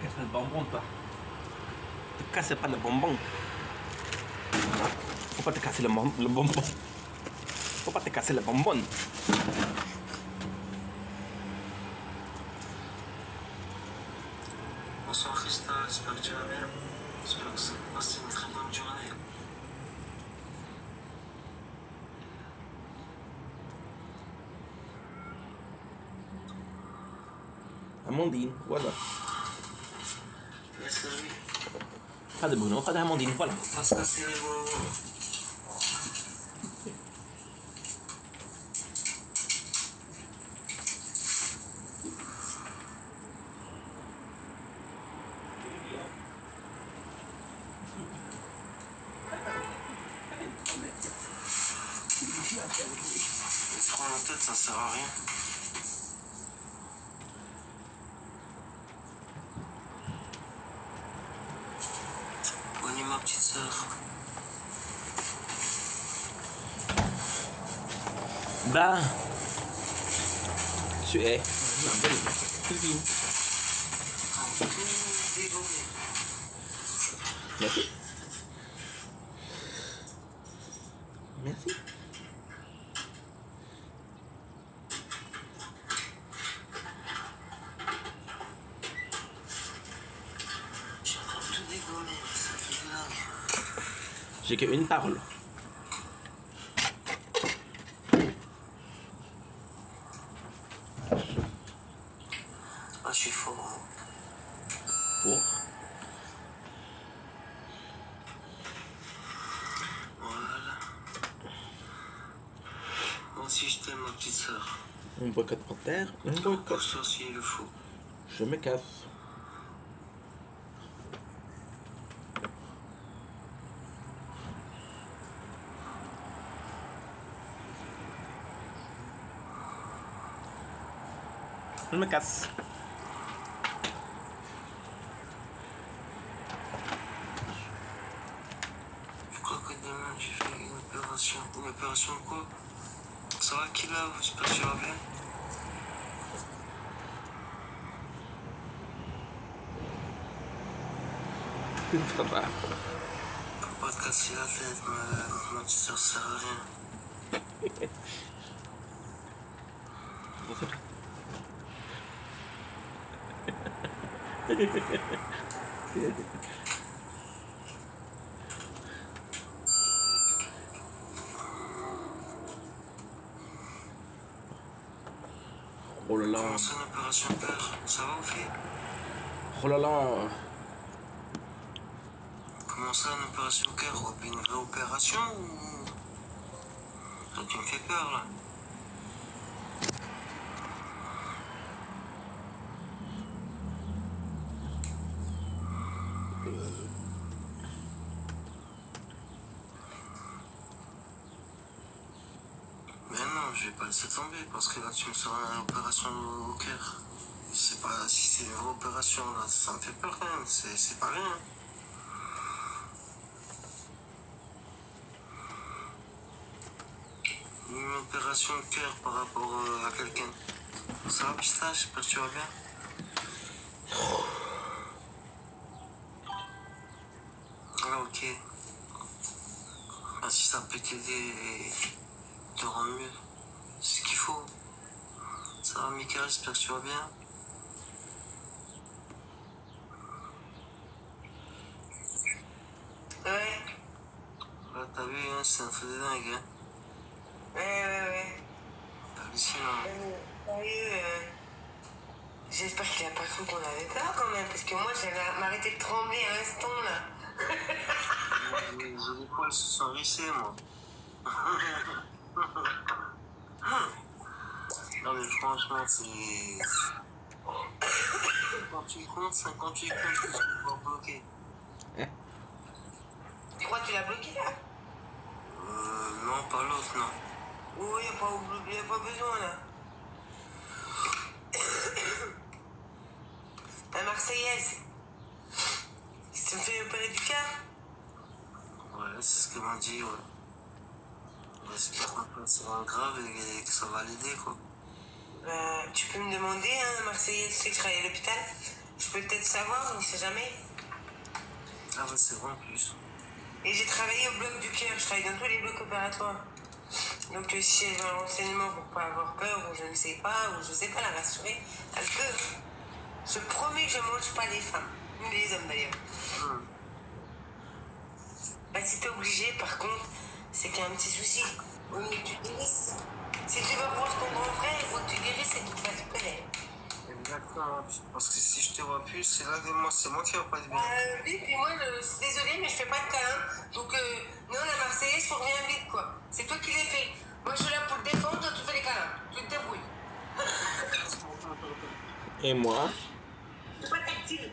casser le bonbon, toi. Te casse pas le bonbon. Faut pas te casser le bonbon. Faut pas te casser le bonbon. Bonsoir Christa, j'espère que tu vas bien. J'espère que ça passe une très bonne journée. Amandine, voilà. Merci Louis. Pas de Bruno, pas d'Amandine, voilà. Pas se casser les bonbons. Les froid en tête, ça sert à rien. Bonne nuit, ma petite sœur. Bah, tu es. Merci. Merci. Je suis en train de tout dégommer, ça fait de dingue. J'ai qu'une parole. Ah, je suis fort. Pour. Voilà. Moi aussi, je t'aime, ma petite sœur. Un boycott par terre, un Pour boycott. ça aussi, il le faut. Je me casse. Je me casse. Je crois que demain, j'ai fait une opération. Une opération de quoi? Ça va qu'il a, j'espère que tu vas bien. Ça va. Faut pas te casser la tête, ma petite sœur, ça sert à rien. Oh là là. Comment ça, une opération de cœur? Ça va ou fait? Oh là là. Comment ça, une opération de cœur? Une vraie opération ou... Là, tu me fais peur, là. Mais non, je vais pas laisser tomber parce que là, tu me sors une opération au cœur. C'est pas... Si c'est une vraie opération, là, ça me fait peur quand même. C'est pas rien. Une opération de cœur par rapport à quelqu'un. Ça va, Pista? J'espère que tu vas bien. Ah, ok. Ah, si ça peut t'aider et te rendre mieux, c'est ce qu'il faut. Ça va, Mika? J'espère que tu vas bien. Ouais. Là, t'as vu, hein, c'est un truc de dingue, hein. Ouais. Hallucinant. J'espère qu'il a pas cru qu'on avait peur quand même, parce que moi j'allais m'arrêter de trembler à l'instant là. Les poils se sont hérissés, moi. Non, mais franchement, c'est. Quand tu comptes, 58 comptes que tu peux bloquer. Pourquoi tu l'as bloqué là? Non, pas l'autre, non. Oh, y a pas besoin là. La Marseillaise. Tu me fais opérer du cœur? Ouais, c'est ce qu'elle m'a dit, ouais. J'espère que ça va grave et que ça va l'aider, quoi. Tu peux me demander, hein, la Marseillaise, tu sais que je travaille à l'hôpital? Je peux peut-être savoir, on ne sait jamais. Ah ouais, c'est vrai en plus. Et j'ai travaillé au bloc du cœur, je travaille dans tous les blocs opératoires. Donc si elle a un renseignement pour pas avoir peur, ou je ne sais pas, ou je sais pas la rassurer, elle peut. Je promets que je mange pas les femmes, ni les hommes d'ailleurs. Bah si t'es obligé, par contre, c'est qu'il y a un petit souci. Oui, mais tu guérisses. Si tu veux voir ton grand frère, il faut que tu guérisses et qu'il te fasse connaître. Exactement. Parce que si je te vois plus, c'est moi qui va pas de bien. Oui, puis moi, je suis désolée, mais je fais pas de câlin. Donc, non, la Marseillaise, faut rien vite, quoi. C'est toi qui l'as fait. Moi, je suis là pour te défendre, toi, tu fais les câlins. Tu te débrouilles. Et moi? C'est pas tactile.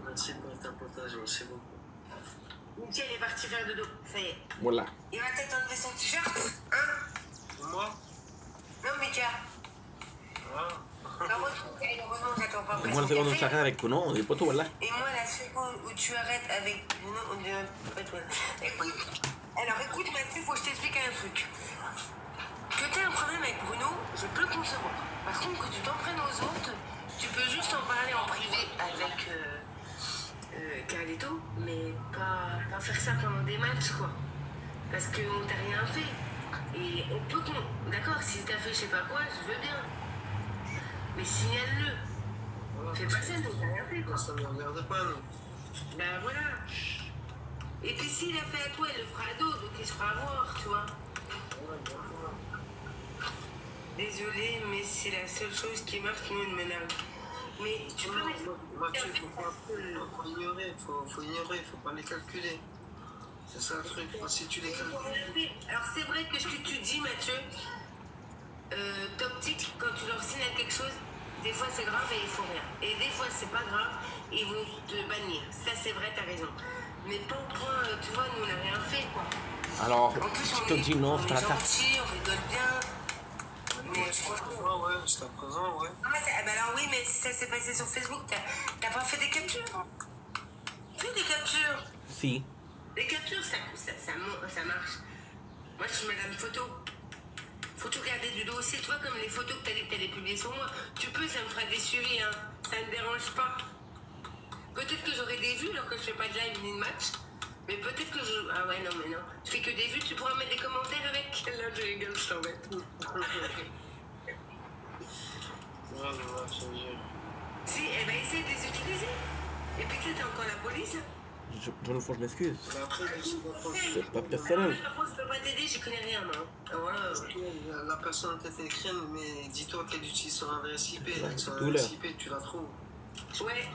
Merci pour le tapotage, merci beaucoup. Michel est parti faire dodo, ça y est. Voilà. Il va peut-être enlever son t-shirt, hein? Moi? Non, Mika. Ah. Heureusement, j'attends pas après Moi, son c'est on café. s'arrête avec Kuno, on est pas tout, voilà. Et moi, la seconde où tu arrêtes avec... Non, on dirait pas toi. Écoute, alors écoute Mathieu, faut que je t'explique un truc. Que t'aies un problème avec Bruno, je peux le concevoir. Par contre, que tu t'en prennes aux autres, tu peux juste en parler en privé avec Carlito, mais pas faire ça pendant des matchs, quoi. Parce qu'on t'a rien fait. Et on peut... D'accord, si t'as fait je sais pas quoi, je veux bien. Mais signale-le. Fais pas ça, nous, t'as rien fait, quoi. Ça me regarde pas, non. Ben voilà. Et puis s'il a fait à toi, il le fera à d'autres, donc il se fera avoir, tu vois. Désolée, mais c'est la seule chose qui marche, nous, une ménage. Mais tu peux mettre... Mathieu, faut ignorer, faut ignorer, faut pas les calculer. C'est ça le truc, si tu les calcules. Alors c'est vrai que ce que tu dis, Mathieu, Toptic, quand tu leur signales quelque chose, des fois c'est grave et ils font rien. Et des fois c'est pas grave, ils vont te bannir. Ça c'est vrai, t'as raison. Mais pas au point, tu vois, nous on n'a rien fait, quoi. Alors, En plus, je te dis non, on je te est la tape. gentil, on rigole bien. Mais franchement... Ouais, jusqu'à présent, ouais. Ah, bah alors oui, mais si ça s'est passé sur Facebook, t'as pas fait des captures? Fais des captures. Si. Les captures, ça marche. Moi, je suis madame photo. Faut tout garder du dossier. Toi, comme les photos que t'as dit que t'allais publier sur moi, tu peux, ça me fera des suivis, hein. Ça ne dérange pas. Peut-être que j'aurai des vues alors que je fais pas de live ni de match. Mais peut-être que je... Ah ouais, non, mais non. Tu fais que des vues, tu pourras mettre des commentaires avec. Là, je rigole, je t'embête. Si, eh ben, essaie de les utiliser. Et puis, tu t'as encore la police. Jean-Luc, je m'excuse. Mais après, C'est pas personnel. Moi, je peux pas t'aider, je connais rien, moi. Voilà. la personne t'a écrite, mais dis-toi qu'elle utilise son adresse IP. Ouais, Avec son tout adresse l'heure. IP, tu la trouves. Ouais.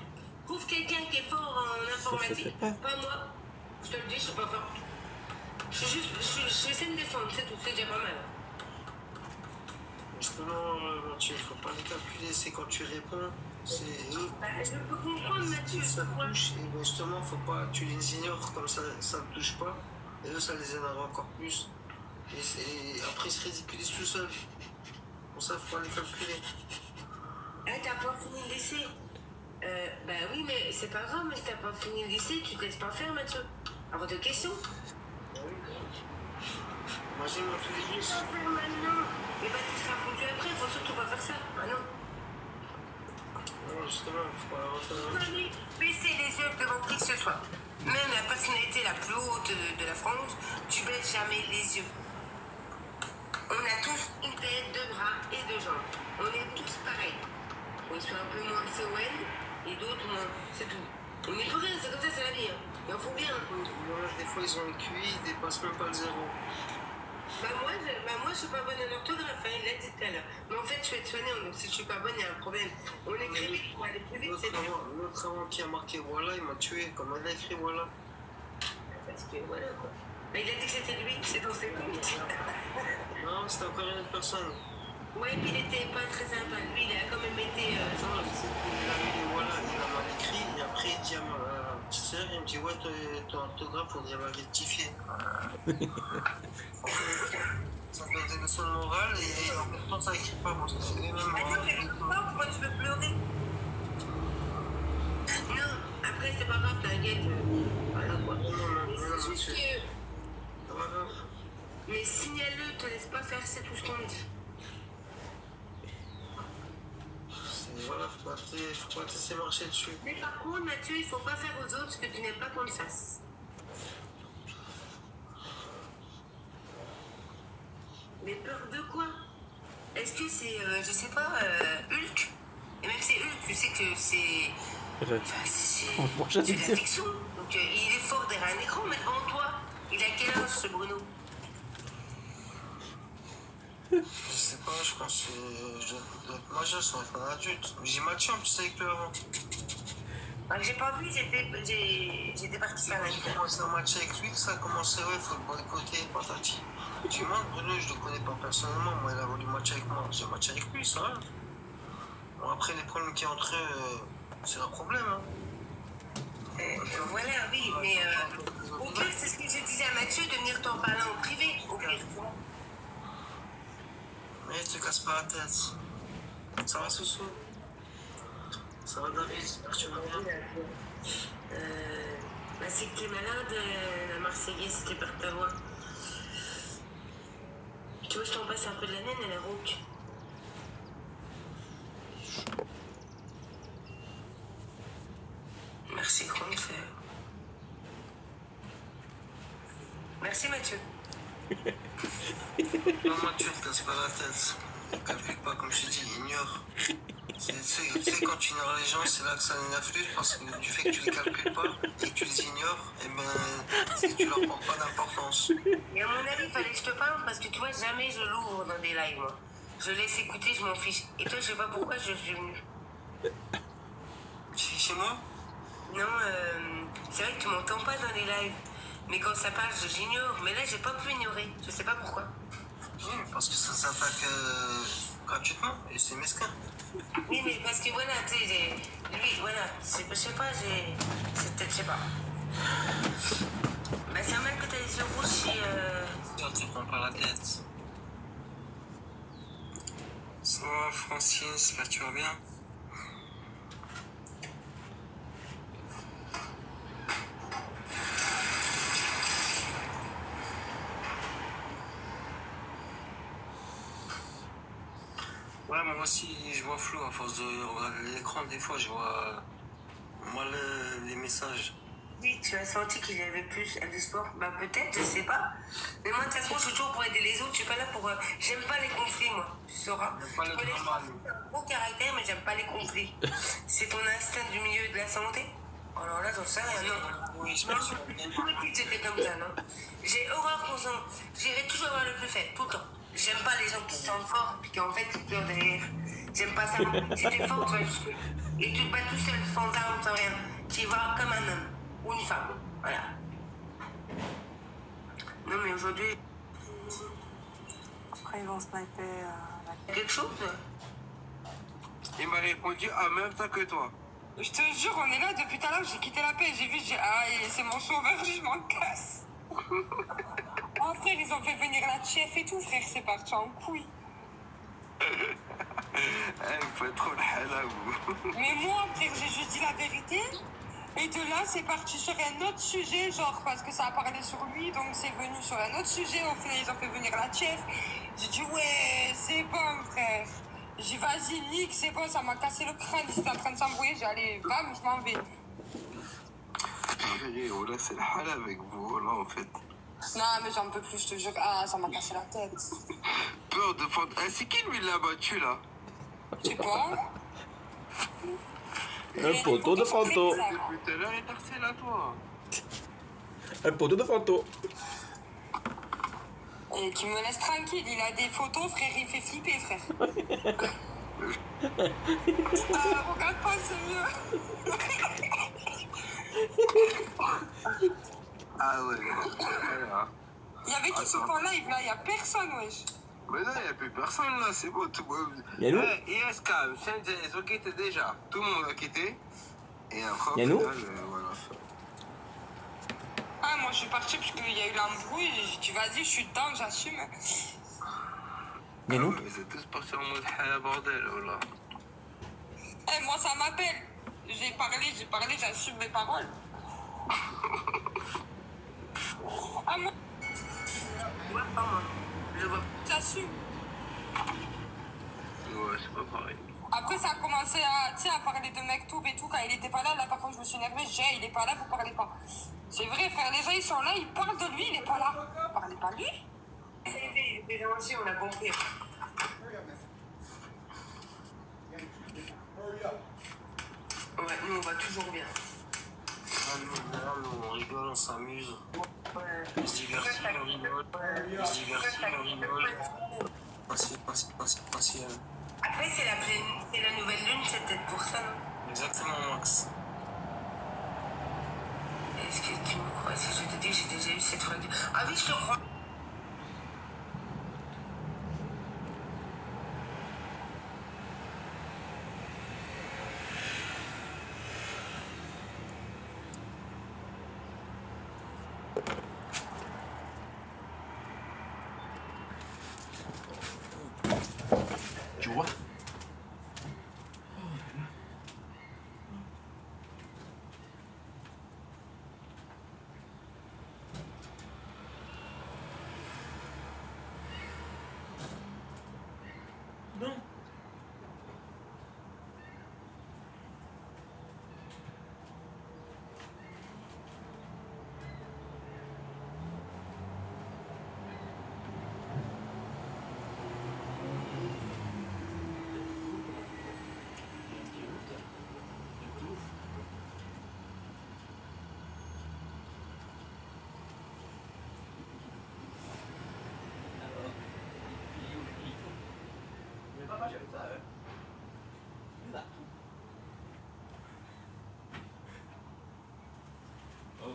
Trouve quelqu'un qui est fort en informatique. pas. Pas moi. Je te le dis, je suis pas forte. Je sais me défendre, c'est tout. C'est déjà pas mal. Justement, Mathieu, faut pas les calculer, c'est quand tu réponds, c'est eux. Bah, je peux comprendre, Mathieu. Ça te touche, et ben justement, faut pas, tu les ignores, comme ça te touche pas, et eux, ça les énerve encore plus. Et après, ils se ridiculisent tout seuls. Pour ça, faut pas les calculer. Ah, t'as pas fini le lycée? Bah oui, mais c'est pas grave, mais si t'as pas fini le lycée, tu te laisses pas faire, Mathieu. Alors, de questions? Imagine, moi, tous les jours. Pas faire maintenant. Et bah, tu seras foutu après, faut surtout pas faire ça. Ah non. Non, justement, faut pas rentrer dans Allez, baissez les yeux devant qui que ce soit. Même la personnalité la plus haute de la France, tu baisses jamais les yeux. On a tous une tête, deux bras et deux jambes. On est tous pareils. Ils sont un peu moins CON et d'autres moins, c'est tout. On n'est plus rien, c'est comme ça, c'est la vie. Hein. Il en faut bien. Des fois, ils ont un QI, ils dépassent même pas le zéro. Moi, je suis pas bonne en orthographe, hein, il l'a dit tout à l'heure. Mais en fait, je suis aide-soignante, donc si je suis pas bonne, il y a un problème. On écrit vite, pour aller plus vite, c'est tout. L'autre avant qui a marqué voilà, il m'a tué, comme elle a écrit voilà. Parce que voilà quoi. Mais il a dit que c'était lui, c'est dans ses comptes. Non, c'était encore une autre personne. Ouais, puis il était pas très sympa. Lui, il a quand même été. Il a mis voilà, il a mal écrit, et après il dit à ma petite sœur, il me dit ouais, ton orthographe, on dirait rectifier. Ça fait des leçons de morale et en même temps ça écrit pas, moi ça fait même. Attends, mais pourquoi tu veux pleurer? Non, après c'est pas grave, t'inquiète. Voilà quoi. Non, Mais c'est juste que. Ça va, Mais signale-le, te laisse pas faire, c'est tout ce qu'on dit. Voilà, faut pas te laisser marcher dessus. Mais par contre, Mathieu, il faut pas faire aux autres ce que tu n'aimes pas qu'on le fasse. Mais peur de quoi? Est-ce que c'est, je sais pas, Hulk? Et même c'est Hulk, tu sais que c'est... C'est de la fiction. Donc il est fort derrière un écran, mais devant toi, il a quel âge ce Bruno? Je sais pas, je pense que je dois être majeur, ça va être un adulte. J'ai matché en plus avec lui avant. Ah, j'ai pas vu, j'étais partie faire la J'ai commencé à matcher avec lui, ça a commencé, ouais, faut le boycotter, patati. Tu vois, Bruno, je le connais pas personnellement, moi il a voulu matcher avec moi, j'ai matché avec lui, ça va. Bon, après les problèmes qu'il y a entre eux, c'est leur problème, hein. Voilà, oui, mais au pire, c'est ce que je disais à Mathieu, de venir t'en parler en privé, au pire, tu vois. Mais te casse pas la tête. Ça va, Soussou? Ça va, David? J'espère que tu vas bien. Bah, c'est que t'es malade, la Marseillaise, c'était par ta voix. Tu vois, je t'en passe un peu de la naine, elle est rauque. Merci, grande sœur. Merci, Mathieu. Non, Mathieu, te casse pas la tête. Calcule pas, comme je t'ai dit, ignore. Tu sais, quand tu ignores les gens, c'est là que ça l'énerve plus, parce que du fait que tu les calcules pas et que tu les ignores, et ben, c'est que tu leur portes pas d'importance. Mais à mon avis, il fallait que je te parle, parce que tu vois, jamais je l'ouvre dans des lives, moi. Je laisse écouter, je m'en fiche. Et toi, je sais pas pourquoi je suis venue. Chez moi? Non, c'est vrai que tu m'entends pas dans les lives. Mais quand ça parle, j'ignore. Mais là, j'ai pas pu ignorer. Je sais pas pourquoi. Oui, parce que ça s'attaque gratuitement, et c'est mesquin. Oui, mais parce que voilà, tu sais, lui, voilà, je sais pas, c'est peut-être, je sais pas. Bah, c'est normal que t'as les yeux rouges si. Tu te prends pas la tête. Ça va, Francine, j'espère que tu vas bien. Ouais, moi aussi, je vois flou à force de regarder l'écran. Des fois, je vois mal les messages. Oui, tu as senti qu'il y avait plus du sport. Bah, peut-être, je sais pas. Mais moi, de toute façon, je suis toujours pour aider les autres. Je suis pas là pour. J'aime pas les conflits, moi. Tu sauras. J'aime pas les dramas. J'ai un beau caractère, mais j'aime pas les conflits. C'est ton instinct du milieu de la santé? Alors là, j'en sais rien, non. Oui, je Non, pense que petite, j'étais comme ça, non. J'ai horreur qu'on s'en. J'irai toujours avoir le plus faible, tout le temps. J'aime pas les gens qui se sentent forts, puis qu'en fait, ils pleurent derrière. J'aime pas ça. Si t'es fort, tu vas jusqu'au. Et tu te bats tout seul, sans armes, sans rien. Tu y vas comme un homme. Ou une femme. Voilà. Non, mais aujourd'hui. Après, ils vont sniper Quelque chose? il m'a répondu en même temps que toi. Je te jure, on est là depuis tout à l'heure, j'ai quitté la paix, j'ai vu, ah, c'est mon sauveur, je m'en casse. Oh frère, ils ont fait venir la chef et tout, frère, c'est parti en couille. Il faut être trop le halal, vous. Mais moi, frère, j'ai juste dit la vérité. Et de là, c'est parti sur un autre sujet, genre, parce que ça a parlé sur lui, donc c'est venu sur un autre sujet. Au final, ils ont fait venir la chef. J'ai dit, ouais, c'est bon, frère. J'ai dit, vas-y, nique, c'est bon, ça m'a cassé le crâne. J'étais en train de s'embrouiller, j'ai allé, bam, je m'en vais. Voilà, c'est le halal avec vous, là, en fait. Non, mais j'en peux plus, je te jure. Ah, ça m'a cassé la tête. Peur de fond. C'est qui, lui, l'a battu, là? Je sais pas. Un poteau de Fanto. Depuis tout à l'heure, il est parti là, toi. Un poteau de Fanto. Et qui me laisse tranquille, il a des photos, frère, il me fait flipper, frère. Ah, regarde pas, c'est mieux. Ah ouais. Voilà. Il y avait qui sont en live, là, il y a personne, wesh. Mais non, il n'y a plus personne là, c'est bon, tout le monde. Yannou Yes, calme, ils ont quitté déjà. Tout le monde a quitté. Et après, Yannou voilà. Ah, moi, je suis partie parce qu'il y a eu l'embrouille. J'ai dit, vas-y, je suis dedans, j'assume. Yannou Ils sont tous partis en mode hala bordel, voilà. Eh, moi, ça m'appelle. J'ai parlé, j'assume mes paroles. Ah, moi, Je vois pas moi. Je vois J'assume. Ouais, c'est pas pareil. Après, ça a commencé à, tu sais, à parler de Mektoub et tout quand il était pas là. Là, par contre, je me suis énervée. J'ai, il est pas là, vous parlez pas. C'est vrai, frère, les gens, ils sont là, ils parlent de lui, il est pas là. Parlez pas de lui. il était gentil, on a compris. Ouais, nous on va toujours bien. Nous, on rigole, on s'amuse. On se divertit, on rigole. On se divertit, on rigole. Ainsi. Après, c'est la nouvelle lune, c'est peut-être pour ça, non? Exactement, Max. Est-ce que tu me crois si je te dis que j'ai déjà eu cette fois? Ah oui, je te crois. Tu vois? Non.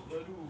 Relou.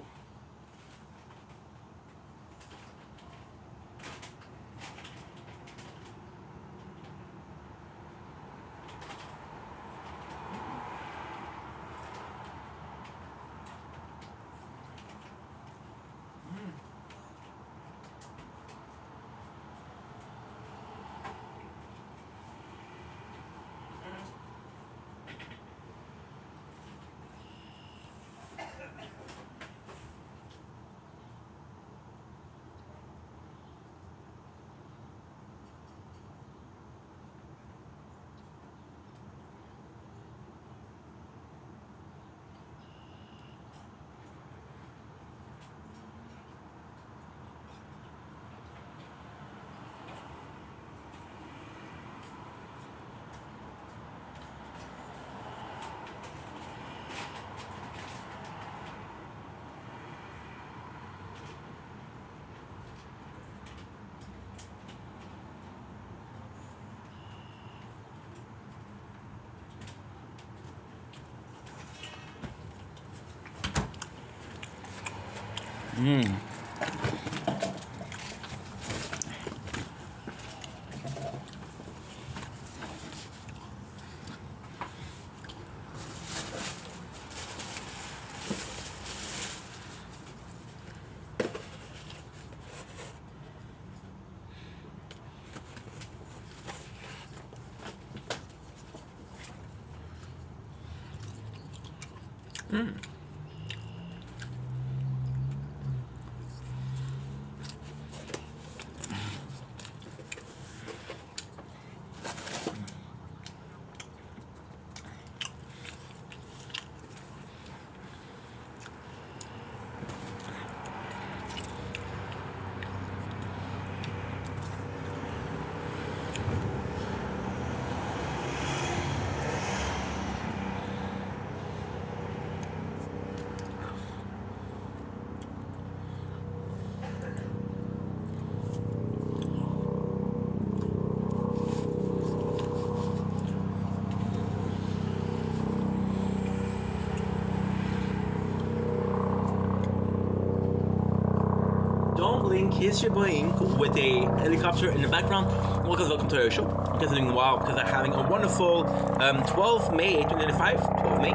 Don't blink, here's your blink with a helicopter in the background. Welcome to our show. You guys are doing well because I'm having a wonderful 12 May 2025. 12 May.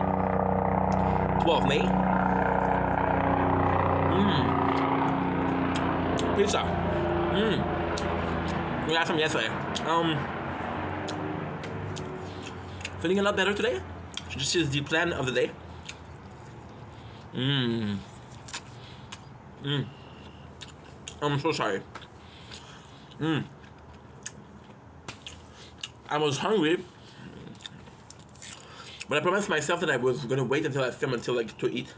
12 May. Pizza. We got some yesterday. Feeling a lot better today. Just is the plan of the day. I'm so sorry. I was hungry, but I promised myself that I was gonna wait until I film until like to eat.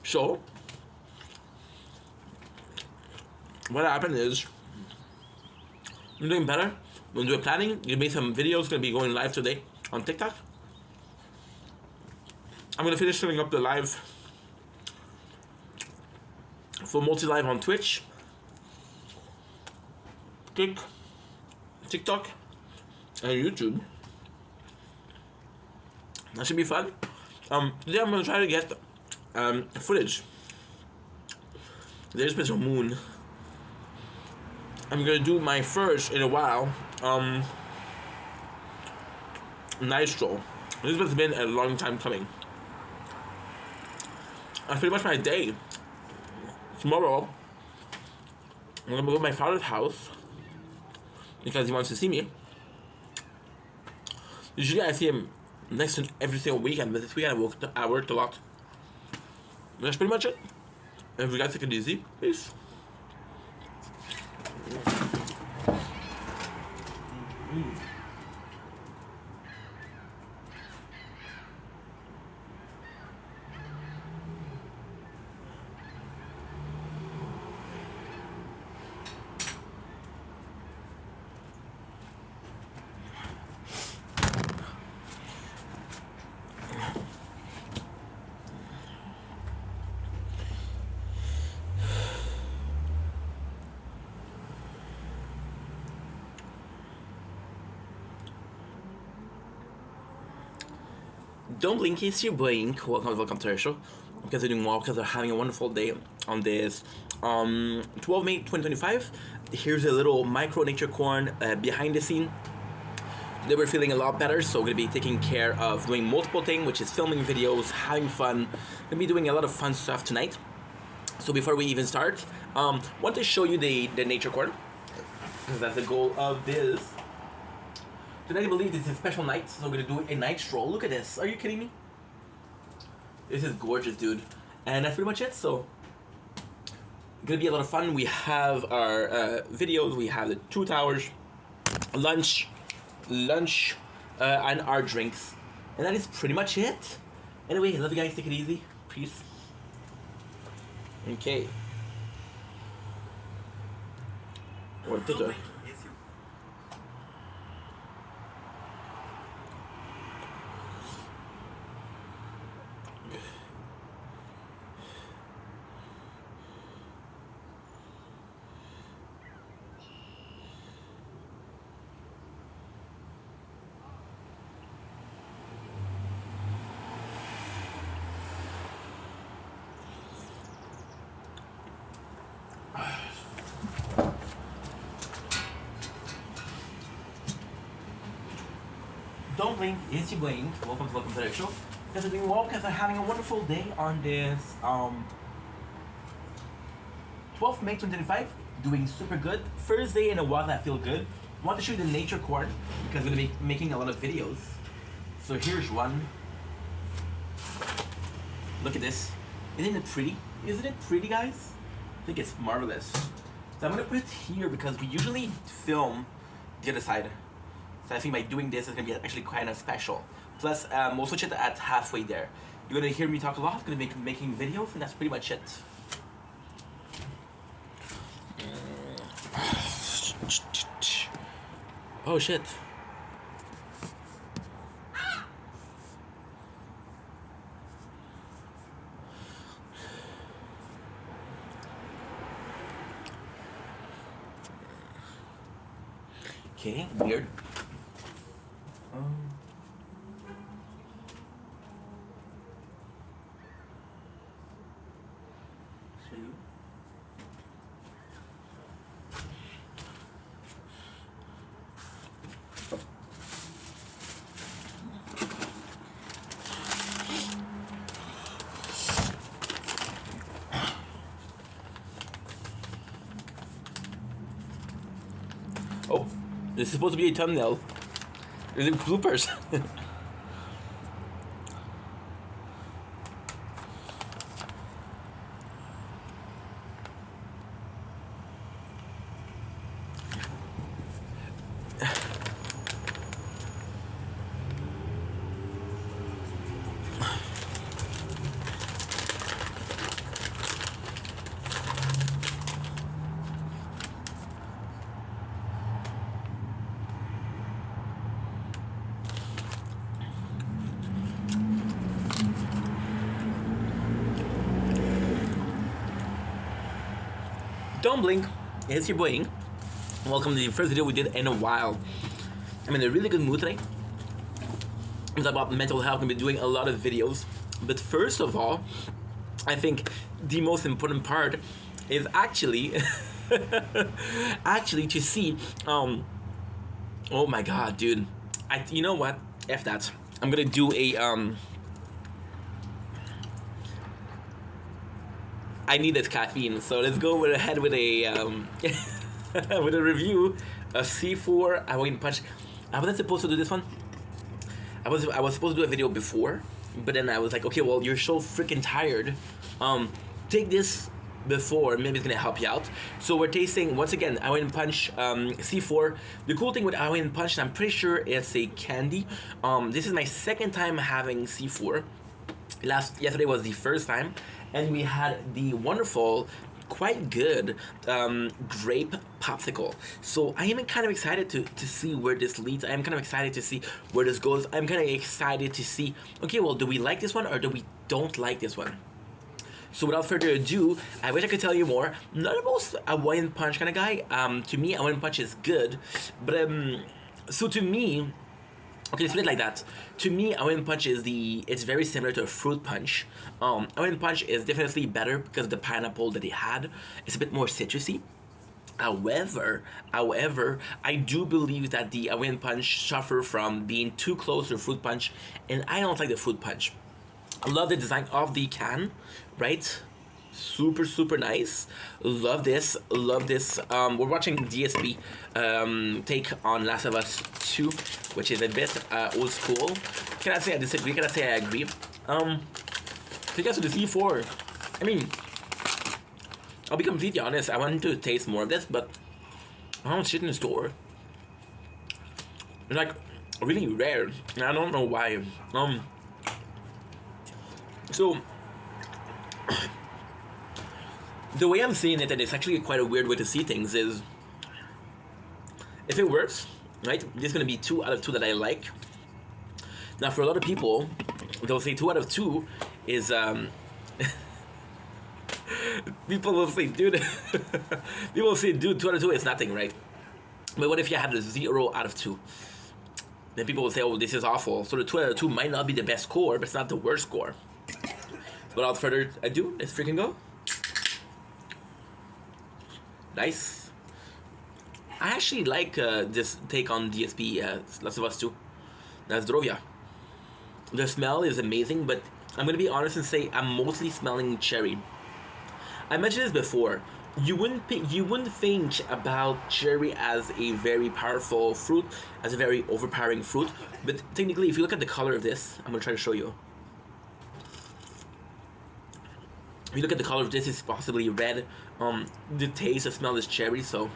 So what happened is I'm doing better. I'm doing planning. You made some videos. Gonna be going live today on TikTok. I'm gonna finish setting up the live for multi-live on Twitch, TikTok, and YouTube. That should be fun. Today I'm gonna try to get footage. There's Mr. Moon. I'm gonna do my first in a while night stroll. This has been a long time coming. That's pretty much my day. Tomorrow, I'm gonna go to my father's house because he wants to see me. Usually I see him next to every single weekend, but this weekend I worked a lot. That's pretty much it. If you guys take it easy, peace. Don't blink, it's your blink. Welcome to our show. Because they're doing well, because they're having a wonderful day on this 12 May 2025. Here's a little micro nature corn behind the scene. They were feeling a lot better, so we're gonna be taking care of doing multiple things, which is filming videos, having fun. Gonna be doing a lot of fun stuff tonight. So before we even start, want to show you the nature corn, because that's the goal of this. Tonight I believe this is a special night, so we're gonna do a night stroll. Look at this. Are you kidding me? This is gorgeous, dude. And that's pretty much it. So, gonna be a lot of fun. We have our videos. We have the 2 towers, lunch, and our drinks. And that is pretty much it. Anyway, I love you guys. Take it easy. Peace. Okay. What did I? Don't blink, it's your blink. Welcome to the show. Because we're doing well, because we're having a wonderful day on this 12th May 2025. Doing super good. First day in a while that I feel good. I want to show you the nature corn because we're going to be making a lot of videos. So here's one. Look at this. Isn't it pretty? Isn't it pretty, guys? I think it's marvelous. So I'm going to put it here because we usually film the other side. So I think by doing this, it's going to be actually kind of special. Plus, we'll switch it at halfway there. You're going to hear me talk a lot. I'm going to be making videos, and that's pretty much it. Oh, shit. Okay, weird. Oh, this is supposed to be a thumbnail. Is it bloopers? Don't blink. It's your boy Ing. Welcome to the first video we did in a while. I'm in a really good mood today. It's about mental health. I've been doing a lot of videos. But first of all, I think the most important part is actually actually to see oh my god, dude. You know what? F that. I'm gonna do a I needed caffeine, so let's go ahead with a with a review of C4 Hawaiian Punch. I wasn't supposed to do this one. I was supposed to do a video before, but then I was like, okay, well, you're so freaking tired. Take this before, maybe it's gonna help you out. So we're tasting once again Hawaiian Punch C4. The cool thing with Hawaiian Punch, I'm pretty sure it's a candy. This is my second time having C4. Yesterday was the first time, and we had the wonderful, quite good grape popsicle. So I am kind of excited to see where this leads. I am kind of excited to see where this goes. I'm kind of excited to see, okay, well, do we like this one or do we don't like this one? So without further ado, I wish I could tell you more. Not the most Hawaiian Punch kind of guy. To me, Hawaiian Punch is good, but so to me, okay, let's put it like that. To me, Hawaiian Punch it's very similar to a fruit punch. Hawaiian Punch is definitely better because of the pineapple that it had. It's a bit more citrusy. However, I do believe that the Hawaiian Punch suffer from being too close to the fruit punch, and I don't like the fruit punch. I love the design of the can, right? Super, super nice. Love this. We're watching DSP take on Last of Us 2, which is a bit old school. Cannot say I disagree, cannot say I agree. To get to the C4, I mean, I'll be completely honest, I wanted to taste more of this, but I don't shit in the store. It's like really rare, and I don't know why. So the way I'm seeing it, and it's actually quite a weird way to see things, is if it works, right, this is going to be 2 out of 2 that I like. Now, for a lot of people, they'll say 2 out of 2 is, people will say, dude, 2 out of 2 is nothing, right? But what if you had a 0 out of 2? Then people will say, oh, this is awful. So the 2 out of 2 might not be the best score, but it's not the worst score. Without further ado, let's freaking go. Nice. I actually like this take on DSP Last of Us 2. Na zdrowia. The smell is amazing, but I'm gonna be honest and say I'm mostly smelling cherry. I mentioned this before. You wouldn't think about cherry as a very powerful fruit, as a very overpowering fruit, but technically, if you look at the color of this, I'm gonna try to show you. If you look at the color of this, it's possibly red. The taste, the smell is cherry, so.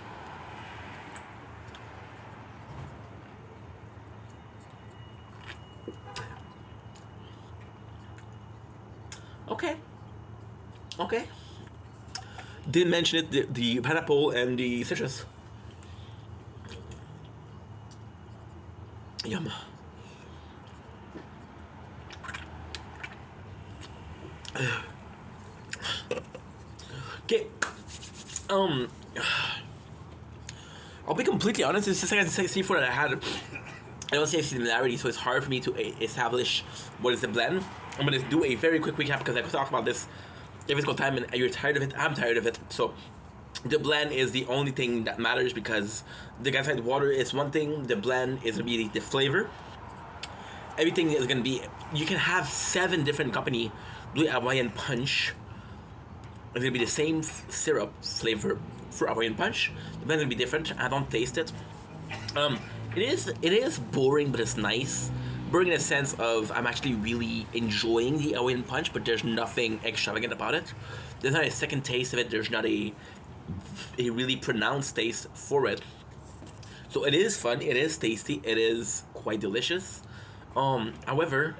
Okay. Didn't mention it, the pineapple and the citrus. Yum. Okay. I'll be completely honest, it's the second C4 that I had. I don't see a similarity, so it's hard for me to establish what is the blend. I'm gonna do a very quick recap because I could talk about this every single time, and you're tired of it, I'm tired of it. So the blend is the only thing that matters, because the gasified water is one thing, the blend is gonna be the flavor. Everything is gonna be, you can have 7 different company do Hawaiian Punch. It's gonna be the same syrup flavor for Hawaiian Punch. The blend will be different. I don't taste it. It is boring, but it's nice. Boring in a sense of I'm actually really enjoying the Hawaiian Punch, but there's nothing extravagant about it. There's not a second taste of it. There's not a really pronounced taste for it. So it is fun. It is tasty. It is quite delicious. However,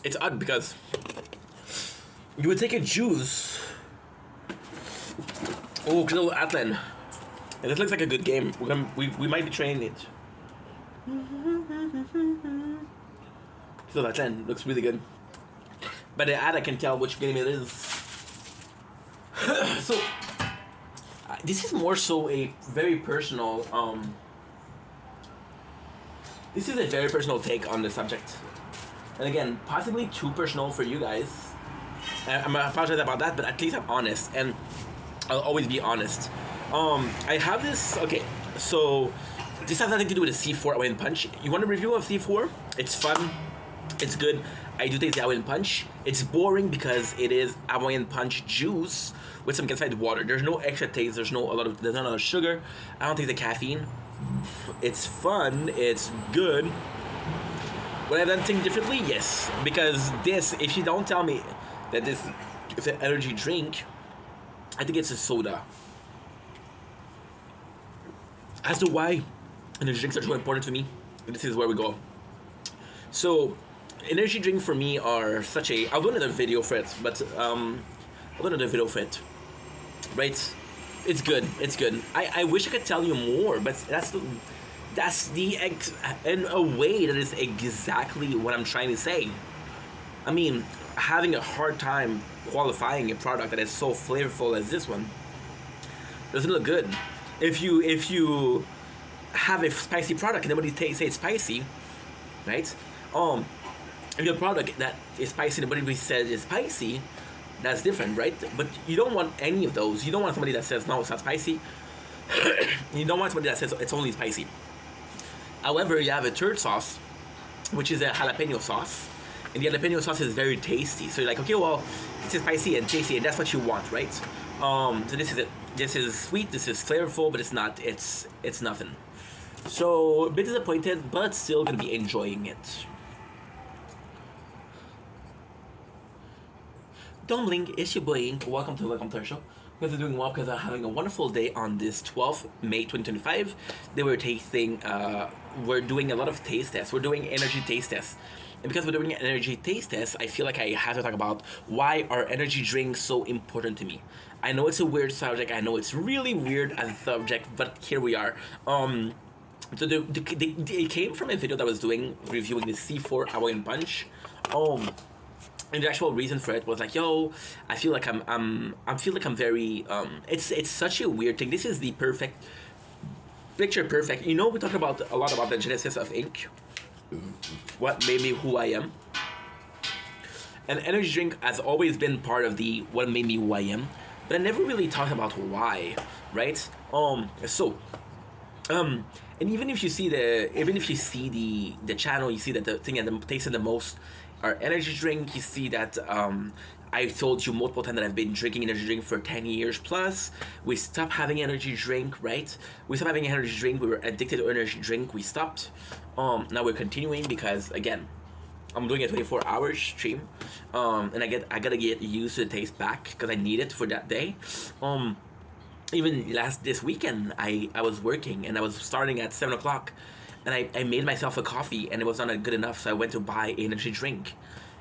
it's odd because you would take a juice. Oh, Kilo Atlan. And this looks like a good game. We might be training it. So that line looks really good. By the ad, I can tell which game it is. So this is more so a very personal. This is a very personal take on the subject, and again, possibly too personal for you guys. I'm gonna apologize about that, but at least I'm honest, and I'll always be honest. I have this. Okay, so this has nothing to do with the C4 Hawaiian Punch. You want a review of C4? It's fun. It's good. I do taste the Hawaiian Punch. It's boring because it is Hawaiian Punch juice with some gasified water. There's no extra taste. There's not a lot of sugar. I don't taste the caffeine. It's fun. It's good. Would I have done things differently? Yes. Because this, if you don't tell me that this is an energy drink, I think it's a soda. As to why energy drinks are so important to me, this is where we go. So, energy drink for me are such a... I'll do another video for it, but right? It's good. It's good. I wish I could tell you more, but in a way that is exactly what I'm trying to say. I mean, having a hard time qualifying a product that is so flavorful as this one doesn't look good. If you have a spicy product and nobody say it's spicy, right? If you have a product that is spicy and nobody says it's spicy, that's different, right? But you don't want any of those. You don't want somebody that says no, it's not spicy. You don't want somebody that says it's only spicy. However, you have a third sauce, which is a jalapeno sauce, and the jalapeno sauce is very tasty. So you're like, okay, well, this is spicy and tasty, and that's what you want, right? So this is it. This is sweet. This is flavorful, but it's not. It's nothing. So a bit disappointed, but still gonna be enjoying it. Don't blink, it's your boy. Welcome to our show. You guys are doing well because I'm having a wonderful day on this 12th May 2025. They were tasting, we're doing a lot of taste tests. We're doing energy taste tests. And because we're doing energy taste tests, I feel like I have to talk about why are energy drinks so important to me. I know it's a weird subject. I know it's really weird as a subject, but here we are. So it came from a video that I was doing reviewing the C4 Hawaiian Punch. And the actual reason for it was like, yo, I feel like I'm very it's such a weird thing. This is the picture perfect. You know, we talk about a lot about the genesis of ink. What made me who I am. And energy drink has always been part of the what made me who I am. But I never really talked about why, right? And even if you see the channel, you see that the thing that tasted the most are energy drink. You see that I told you multiple times that I've been drinking energy drink for 10 years plus. We stopped having energy drink, right? We stopped having energy drink. We were addicted to energy drink. We stopped. Now we're continuing because again, I'm doing a 24-hour stream, and I gotta get used to the taste back because I need it for that day. Even this weekend, I was working and I was starting at 7 o'clock. And I made myself a coffee and it was not good enough, so I went to buy an energy drink.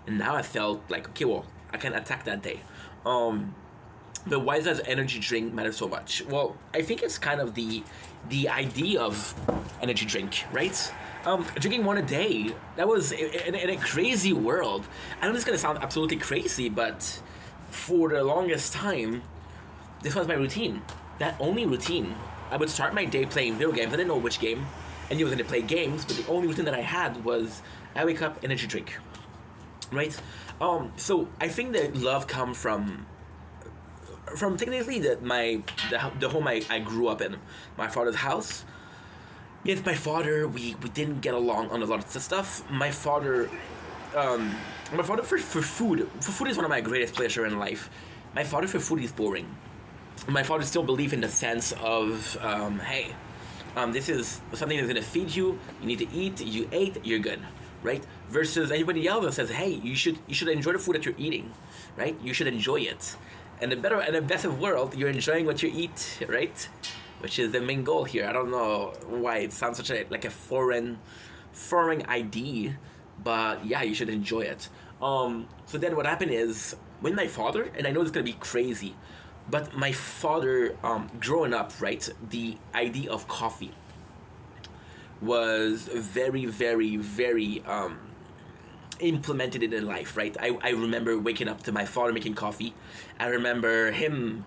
And now I felt like, okay, well, I can attack that day. But why does energy drink matter so much? Well, I think it's kind of the idea of energy drink, right? Drinking one a day, that was in a crazy world. I know this is going to sound absolutely crazy, but for the longest time, this was my routine. That only routine. I would start my day playing video games. I didn't know which game. I knew I was going to play games, but the only routine that I had was I wake up, energy drink, right? So I think that love comes from technically the home I grew up in, my father's house. Yes, my father, we didn't get along on a lot of stuff. My father for food is one of my greatest pleasure in life. My father for food is boring. My father still believes in the sense of, hey, this is something that's going to feed you. You need to eat. You ate. You're good, right? Versus anybody else that says, "Hey, you should enjoy the food that you're eating, right? You should enjoy it." And the best of world, you're enjoying what you eat, right? Which is the main goal here. I don't know why it sounds such like a foreign idea, but yeah, you should enjoy it. So then what happened is when my father, and I know it's gonna be crazy. But my father, growing up, right, the idea of coffee was very, very, very, implemented it in life, right? I remember waking up to my father making coffee. I remember him,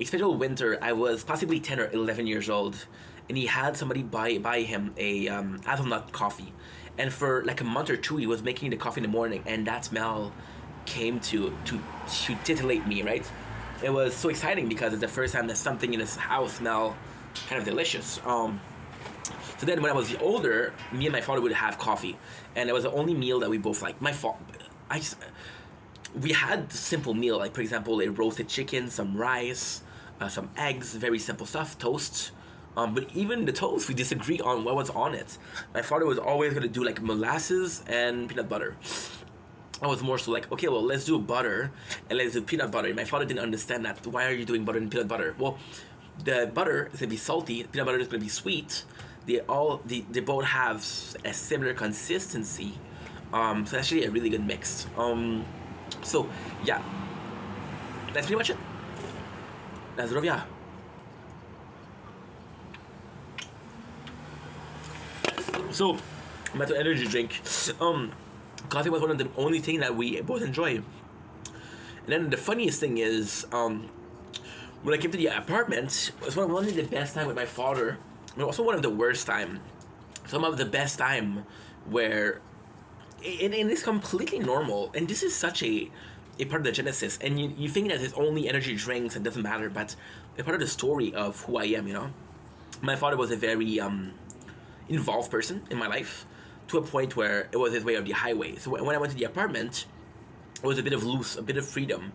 especially winter, I was possibly 10 or 11 years old, and he had somebody buy him a hazelnut coffee. And for like a month or two, he was making the coffee in the morning, and that smell came to titillate me, right? It was so exciting because it's the first time that something in this house smelled kind of delicious. So then when I was older, me and my father would have coffee, and it was the only meal that we both liked. We had simple meal, like for example, a roasted chicken, some rice, some eggs, very simple stuff, toast. But even the toast, we disagree on what was on it. My father was always gonna do like molasses and peanut butter. I was more so like, okay, well, let's do butter and let's do peanut butter. My father didn't understand that. Why are you doing butter and peanut butter? Well, the butter is gonna be salty, the peanut butter is gonna be sweet. They both have a similar consistency, so it's actually a really good mix. So yeah, that's pretty much it. Na zdrowia. So back to energy drink. Coffee was one of the only thing that we both enjoy. And then the funniest thing is, when I came to the apartment, it was one of the best time with my father. But also one of the worst time. Some of the best time where it is completely normal. And this is such a part of the genesis. And you think that it's only energy drinks and doesn't matter, but a part of the story of who I am, you know? My father was a very involved person in my life, to a point where it was his way or the highway. So when I went to the apartment, it was a bit of loose, a bit of freedom.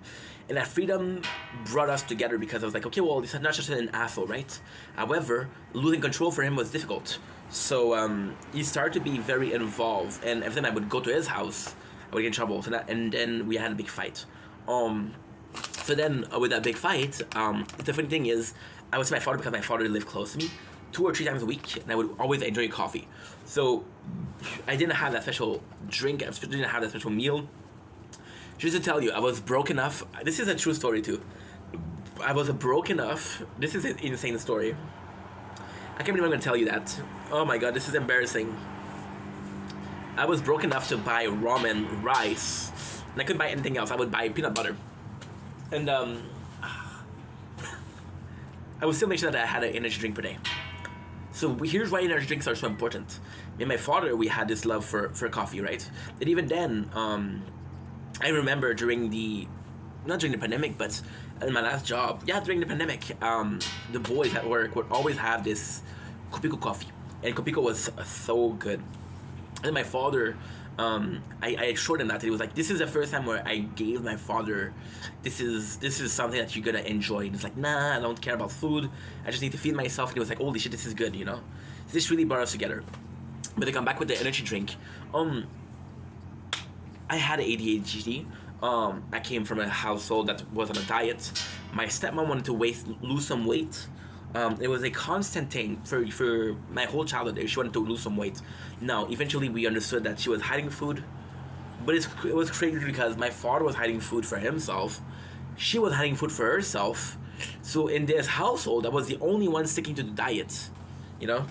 And that freedom brought us together because I was like, okay, well, this is not just an asshole, right? However, losing control for him was difficult. So he started to be very involved, and every time I would go to his house, I would get in trouble. And then we had a big fight. So then with that big fight, the funny thing is, I was with my father because my father lived close to me 2 or 3 times a week, and I would always enjoy coffee. So I didn't have that special drink, I didn't have that special meal. Just to tell you, I was broke enough. This is a true story too. I was broke enough. This is an insane story. I can't believe I'm gonna tell you that. Oh my god, this is embarrassing. I was broke enough to buy ramen, rice, and I couldn't buy anything else. I would buy peanut butter. And I would still make sure that I had an energy drink per day. So here's why energy drinks are so important. Me and my father, we had this love for coffee, right? And even then, I remember not during the pandemic, but in my last job, during the pandemic, the boys at work would always have this Kopiko coffee, and Kopiko was so good. And my father, I assured him that he was like, this is the first time where I gave my father, this is something that you're gonna enjoy. And he's like, nah, I don't care about food. I just need to feed myself. And he was like, holy shit, this is good, you know? This really brought us together. But to come back with the energy drink, I had ADHD. I came from a household that was on a diet. My stepmom wanted to lose some weight. It was a constant thing for my whole childhood. She wanted to lose some weight. Now, eventually we understood that she was hiding food. But it was crazy because my father was hiding food for himself. She was hiding food for herself. So in this household, I was the only one sticking to the diet, you know?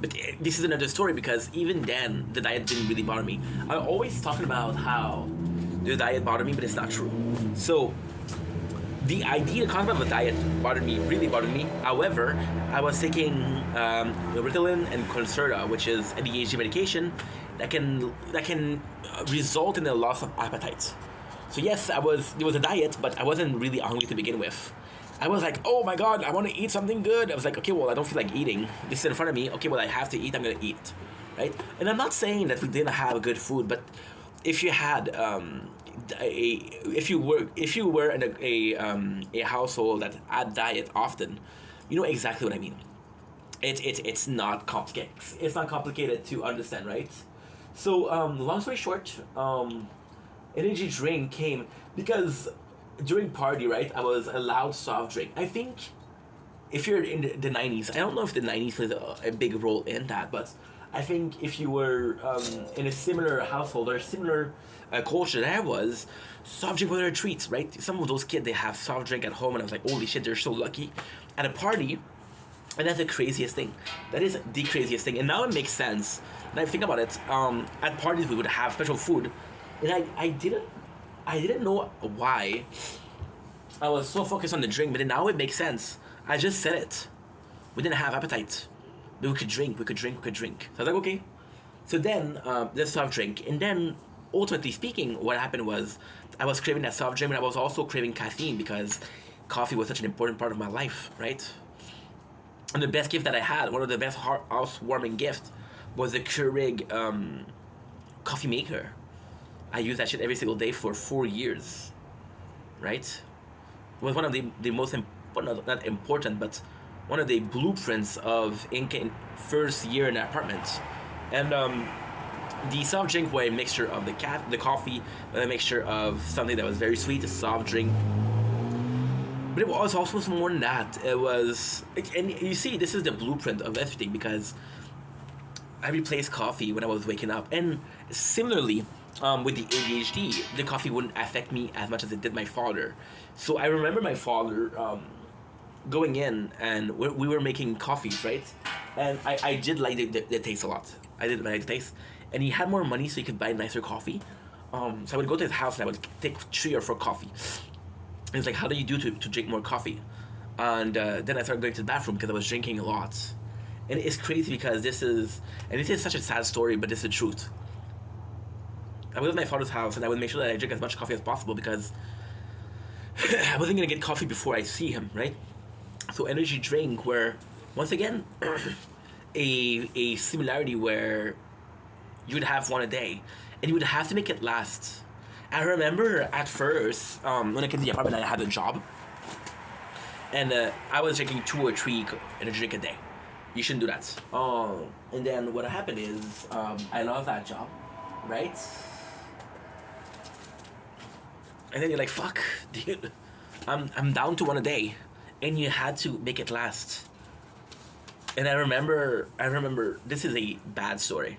But this is another story because even then, the diet didn't really bother me. I'm always talking about how the diet bothered me, but it's not true. So the concept of a diet really bothered me. However, I was taking Ritalin and Concerta, which is ADHD medication that can result in a loss of appetite. So yes, it was a diet, but I wasn't really hungry to begin with. I was like, oh my god, I want to eat something good. I was like, okay, well, I don't feel like eating. This is in front of me. Okay, well, I have to eat. I'm gonna eat, right? And I'm not saying that we didn't have good food, but if you had if you were in a household that had diet often, you know exactly what I mean. It's not complicated. It's not complicated to understand, right? So long story short, energy drink came because during party, right, I was allowed soft drink. I think if you're in the 90s, I don't know if the 90s plays a big role in that, but I think if you were in a similar household or a similar culture that I was, soft drink was their treats, right? Some of those kids, they have soft drink at home, and I was like, holy shit, they're so lucky. At a party, And that's the craziest thing. That is the craziest thing. And now it makes sense. And I think about it. At parties we would have special food, and I didn't know why. I was so focused on the drink, but then now it makes sense. I just said it. We didn't have appetite, but we could drink. So I was like, okay. So then there's soft drink, and then ultimately speaking, what happened was I was craving that soft drink, but I was also craving caffeine because coffee was such an important part of my life, right? And the best gift that I had, one of the best housewarming gifts, was the Keurig coffee maker. I used that shit every single day for 4 years, right? It was one of the most not important, but one of the blueprints of Inca first year in an apartment. And the soft drink was a mixture of the coffee, with a mixture of something that was very sweet, a soft drink. But it was also some more than that. It was, and you see, this is the blueprint of everything, because I replaced coffee when I was waking up. And similarly, with the ADHD, the coffee wouldn't affect me as much as it did my father. So I remember my father going in, and we were making coffees, right? And I did like the taste a lot. I did like the taste. And he had more money so he could buy nicer coffee. So I would go to his house and I would take 3 or 4 coffee. And it's like, how do you do to drink more coffee? And then I started going to the bathroom because I was drinking a lot. And it's crazy because this is such a sad story, but this is the truth. I was at my father's house and I would make sure that I drink as much coffee as possible because I wasn't going to get coffee before I see him, right? So energy drink were, once again, a similarity where you would have one a day and you would have to make it last. I remember at first, when I came to the apartment, I had a job. And I was drinking 2 or 3 energy drink a day. You shouldn't do that. And then what happened is, I lost that job, right? And then you're like, fuck, dude. I'm down to 1 a day. And you had to make it last. And I remember, this is a bad story.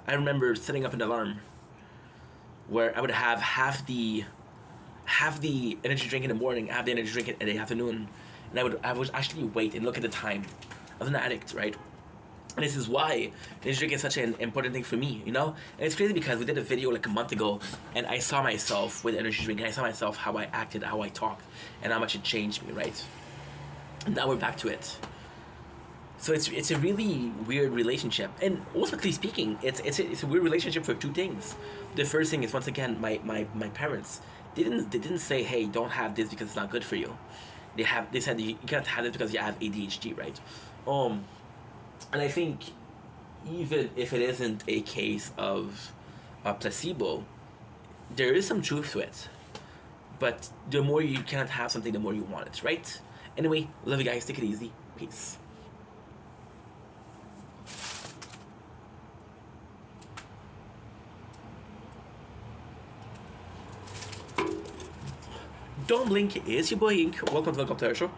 I remember setting up an alarm where I would have half the energy drink in the morning, half the energy drink in the afternoon, and I would actually wait and look at the time. I was an addict, right? And this is why energy drink is such an important thing for me, you know? And it's crazy because we did a video like a month ago, and I saw myself with energy drink, and I saw myself how I acted, how I talked, and how much it changed me, right? And now we're back to it. So it's a really weird relationship, and ultimately speaking, it's a weird relationship for 2 things. The first thing is, once again, my parents didn't say, hey, don't have this because it's not good for you. They said you can't have it because you have ADHD, right? And I think even if it isn't a case of a placebo, there is some truth to it. But the more you cannot have something, the more you want it, right? Anyway, love you guys. Take it easy. Peace. Don't blink, it's your boy Ink. Welcome to the Copter Show.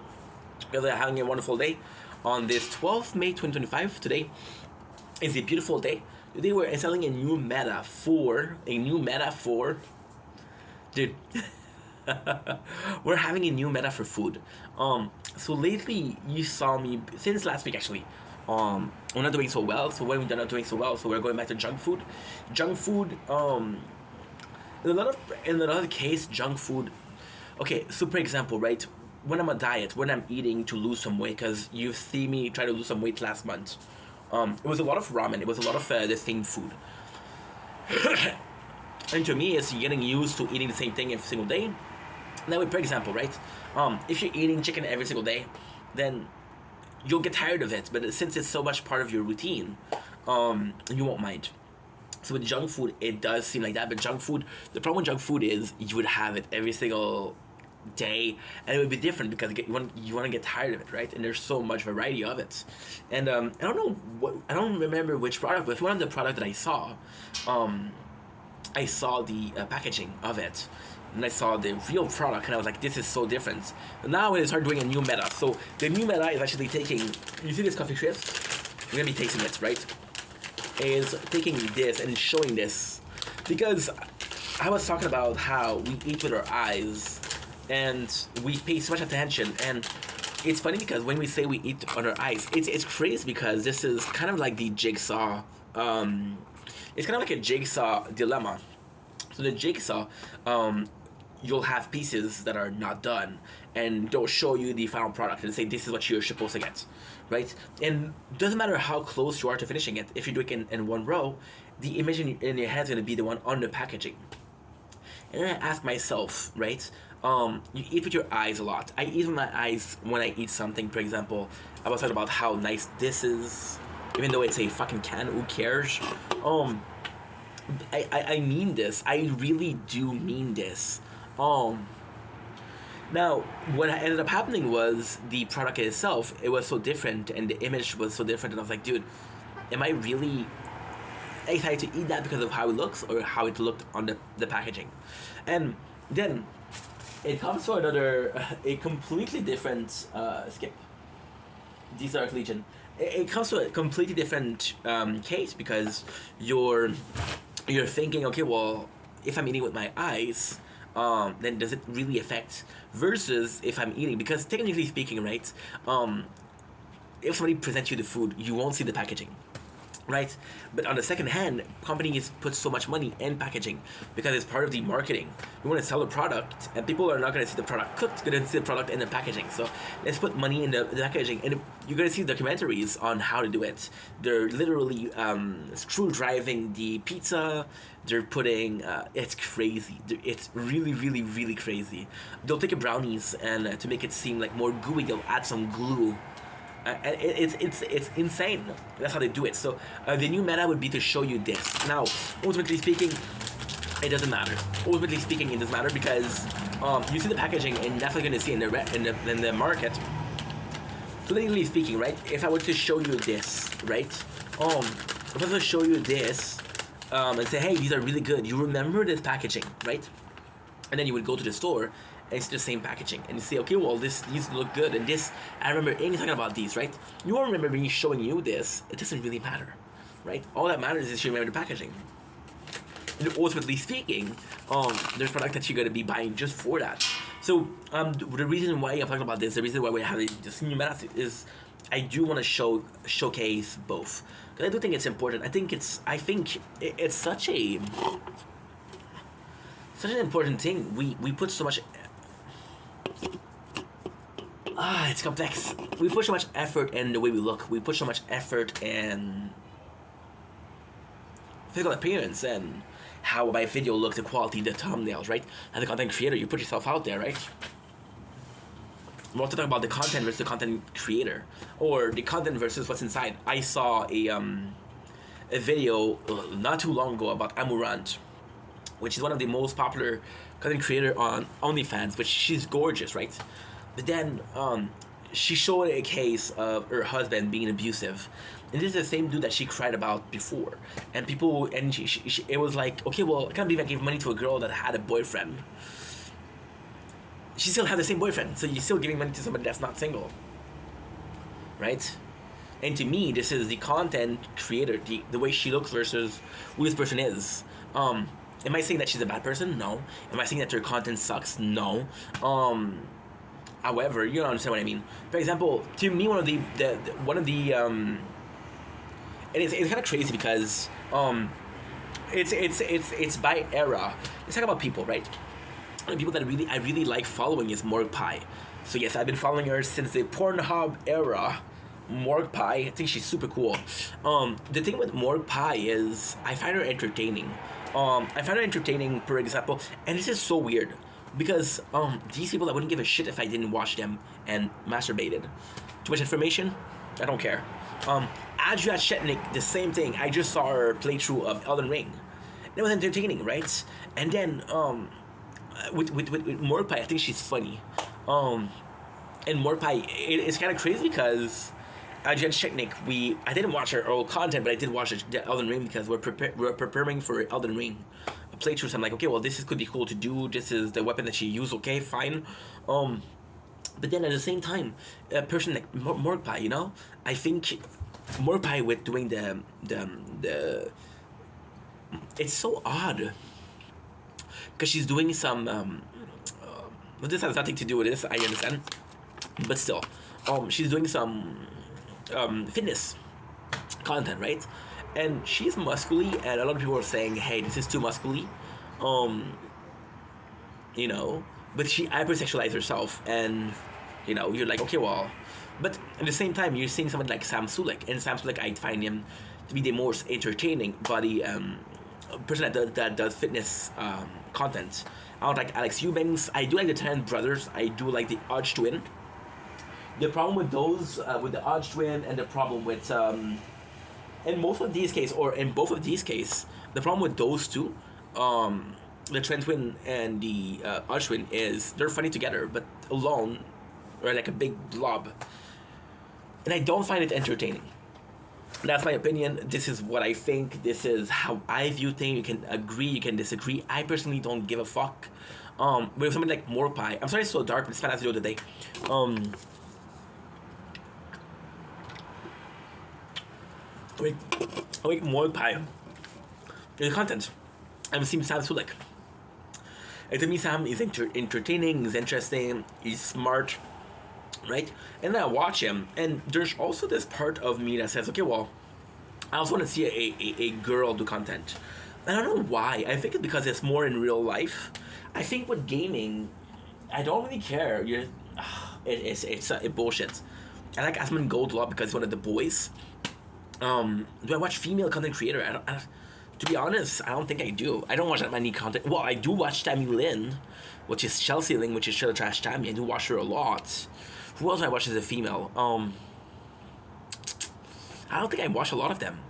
Guys are having a wonderful day on this 12th May 2025. Today is a beautiful day. Today we're installing a new meta for dude. We're having a new meta for food. So lately you saw me since last week actually. We're not doing so well. So when we're not doing so well, so we're going back to junk food. Junk food. In a lot of case, junk food. Okay, so for example, right, when I'm on a diet, when I'm eating to lose some weight, because you've seen me try to lose some weight last month, it was a lot of ramen, it was a lot of the same food. And to me, it's getting used to eating the same thing every single day. Now, for example, right, if you're eating chicken every single day, then you'll get tired of it, but since it's so much part of your routine, you won't mind. So with junk food, it does seem like that, but junk food, the problem with junk food is you would have it every single day, and it would be different because you want to get tired of it, right? And there's so much variety of it. And I don't remember which product, but one of the product that I saw the packaging of it, and I saw the real product, and I was like, this is so different. And now it started doing a new meta. So the new meta is actually taking, you see this coffee crisp? We're gonna be tasting it, right? Is taking this and showing this, because I was talking about how we eat with our eyes and we pay so much attention, and it's funny because when we say we eat on our eyes, it's crazy because this is kind of like the jigsaw. It's kind of like a jigsaw dilemma. So the jigsaw, you'll have pieces that are not done, and they'll show you the final product and say this is what you're supposed to get, right? And doesn't matter how close you are to finishing it. If you do it in one row, the image in your head is going to be the one on the packaging. And then I ask myself, right? You eat with your eyes a lot. I eat with my eyes when I eat something. For example, I was talking about how nice this is, even though it's a fucking can. Who cares? I mean this. I really do mean this. Now, what ended up happening was the product itself, it was so different, and the image was so different, and I was like, dude, am I really excited to eat that because of how it looks or how it looked on the packaging? And then it comes to a completely different skip. Dark Legion. It comes to a completely different case because you're thinking, okay, well, if I'm eating with my eyes, then does it really affect? Versus if I'm eating, because technically speaking, right, if somebody presents you the food, you won't see the packaging, right? But on the second hand, companies put so much money in packaging because it's part of the marketing. We want to sell the product, and people are not going to see the product cooked, they're going to see the product in the packaging. So let's put money in the packaging, and you're going to see documentaries on how to do it. They're literally screw driving the pizza. They're putting, it's crazy. It's really, really, really crazy. They'll take a brownies, and to make it seem like more gooey, they'll add some glue. It's insane. That's how they do it. So the new meta would be to show you this. Now, ultimately speaking, it doesn't matter. Ultimately speaking, it doesn't matter because you see the packaging, and that's what you're gonna see in the market. So technically speaking, right? If I were to show you this, right? If I were to show you this, and say, hey, these are really good. You remember this packaging, right? And then you would go to the store. And it's the same packaging, and you say, okay, well, these look good, and this, I remember Amy talking about these, right? You won't remember me showing you this. It doesn't really matter, right? All that matters is you remember the packaging. And ultimately speaking, there's product that you're gonna be buying just for that. So the reason why I'm talking about this, the reason why we're having this new meta is, I do want to showcase both, because I do think it's important. I think it's such an important thing. We put so much. It's complex. We put so much effort in the way we look. We put so much effort in physical appearance and how my video looks, the quality, the thumbnails, right? As a content creator, you put yourself out there, right? We're also talking about the content versus the content creator, or the content versus what's inside. I saw a video not too long ago about Amouranth, which is one of the most popular content creator on OnlyFans, which she's gorgeous, right? But then she showed a case of her husband being abusive, and this is the same dude that she cried about before. And people, and she it was like, okay, well, I can't believe I gave money to a girl that had a boyfriend. She still had the same boyfriend, so you're still giving money to somebody that's not single, right? And to me, this is the content creator, the way she looks versus who this person is. Am I saying that she's a bad person? No. Am I saying that her content sucks? No. However, you don't understand what I mean. For example, to me, one of the and it's kind of crazy because it's by era. Let's talk about people, right? The people that I really like following is Morgue Pie. So yes, I've been following her since the Pornhub era. Morgue Pie, I think she's super cool. The thing with Morgue Pie is I find her entertaining. I find her entertaining, for example, and this is so weird because these people, I wouldn't give a shit if I didn't watch them and masturbated. Too much information? I don't care. Adria Shetnik, the same thing. I just saw her playthrough of Elden Ring. It was entertaining, right? And then with Morgue Pie, I think she's funny. And Morgue Pie, it's kind of crazy because Adrian Shetnik, I didn't watch her old content, but I did watch the Elden Ring because we're preparing for Elden Ring playthroughs. So I'm like, okay, well, could be cool to do. This is the weapon that she used. Okay, fine. But then at the same time, a person like Morgue Pie, you know, I think Morgue Pie with doing the it's so odd because she's doing some. This has nothing to do with this. I understand. but still, she's doing some fitness content, right? And she's muscly, and a lot of people are saying, "Hey, this is too muscly," you know. But she hypersexualized herself, and you know, you're like, okay, well, but at the same time, you're seeing someone like Sam Sulek, and Sam Sulek, I find him to be the most entertaining body person that does fitness content. I don't like Alex Eubanks. I do like the Ten Brothers. I do like the Hodge Twin. The problem with those, with the Hodge Twin, and the problem with, in most of these cases, or in both of these cases, the problem with those two, the Trent Twin and the Hodge Twin, is they're funny together, but alone, or like a big blob. And I don't find it entertaining. That's my opinion. This is what I think. This is how I view things. You can agree, you can disagree. I personally don't give a fuck. With something like Morpie, I'm sorry it's so dark, but it's my last video today. Like Morpie, the content. I've seen Sam Sulek. And to me, Sam is entertaining, he's interesting, he's smart, right? And then I watch him, and there's also this part of me that says, okay, well, I also want to see a girl do content. I don't know why. I think it's because it's more in real life. I think with gaming, I don't really care. It's bullshit. I like Asmongold a lot because he's one of the boys. Do I watch female content creator? I don't, to be honest, I don't think I do. I don't watch that many content. Well, I do watch Tammy Lynn, which is Chelsea Lynn, which is Trailer Trash Tammy. I do watch her a lot. Who else do I watch as a female? I don't think I watch a lot of them.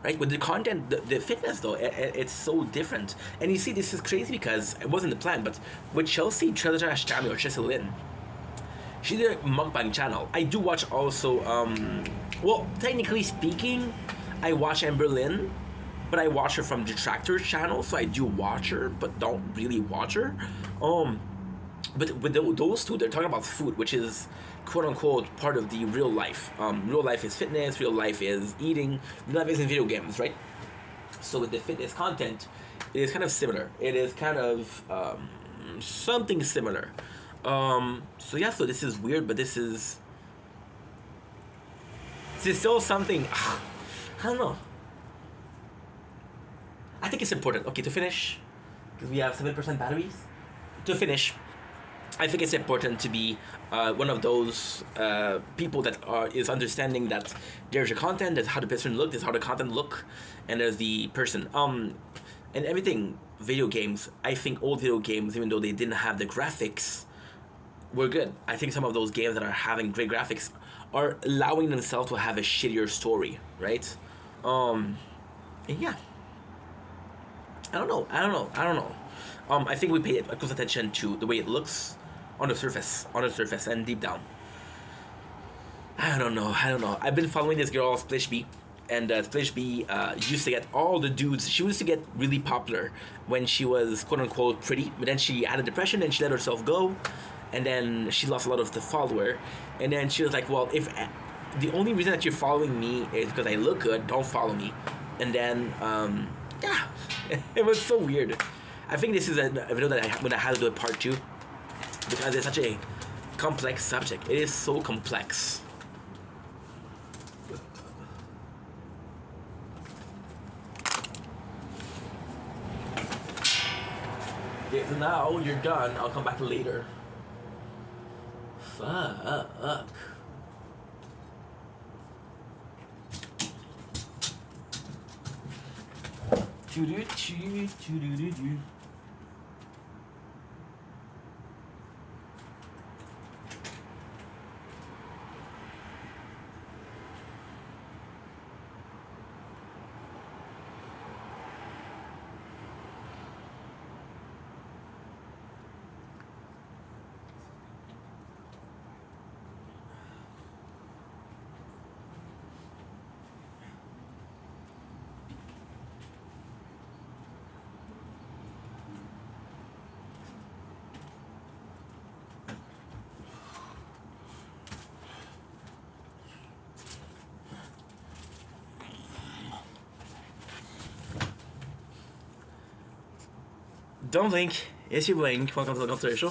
Right? With the content, the fitness though, it's so different. And you see, this is crazy because it wasn't the plan, but with Chelsea, Trailer Trash Tammy, or Chelsea Lynn, she's a mukbang channel. I do watch also, well, technically speaking, I watch Amber Lynn, but I watch her from Detractor's channel, so I do watch her, but don't really watch her. But with those two, they're talking about food, which is quote-unquote part of the real life. Real life is fitness, real life is eating, real life is in video games, right? So with the fitness content, it is kind of similar. It is kind of something similar. So yeah, so this is weird, but this is still something, I don't know. I think it's important. Okay, to finish, because we have 7% batteries. To finish, I think it's important to be one of those people that is understanding that there's a content, there's how the person look, there's how the content look, and there's the person. And everything, video games, I think old video games, even though they didn't have the graphics, were good. I think some of those games that are having great graphics are allowing themselves to have a shittier story, right? And yeah. I don't know. I think we pay close attention to the way it looks on the surface, and deep down. I don't know. I've been following this girl, Splish B, and Splish B used to get all the dudes. She used to get really popular when she was quote unquote pretty, but then she had a depression and she let herself go, and then she lost a lot of the follower, and then she was like, well, if the only reason that you're following me is because I look good, don't follow me. And then yeah, it was so weird. I think this is a video that I'm gonna have to do a part 2 because it's such a complex subject. It is so complex. Okay, so now you're done. I'll come back later. Fuck. Choo-doo-choo. Don't blink. Yes, you blink. Welcome to the Culture Show.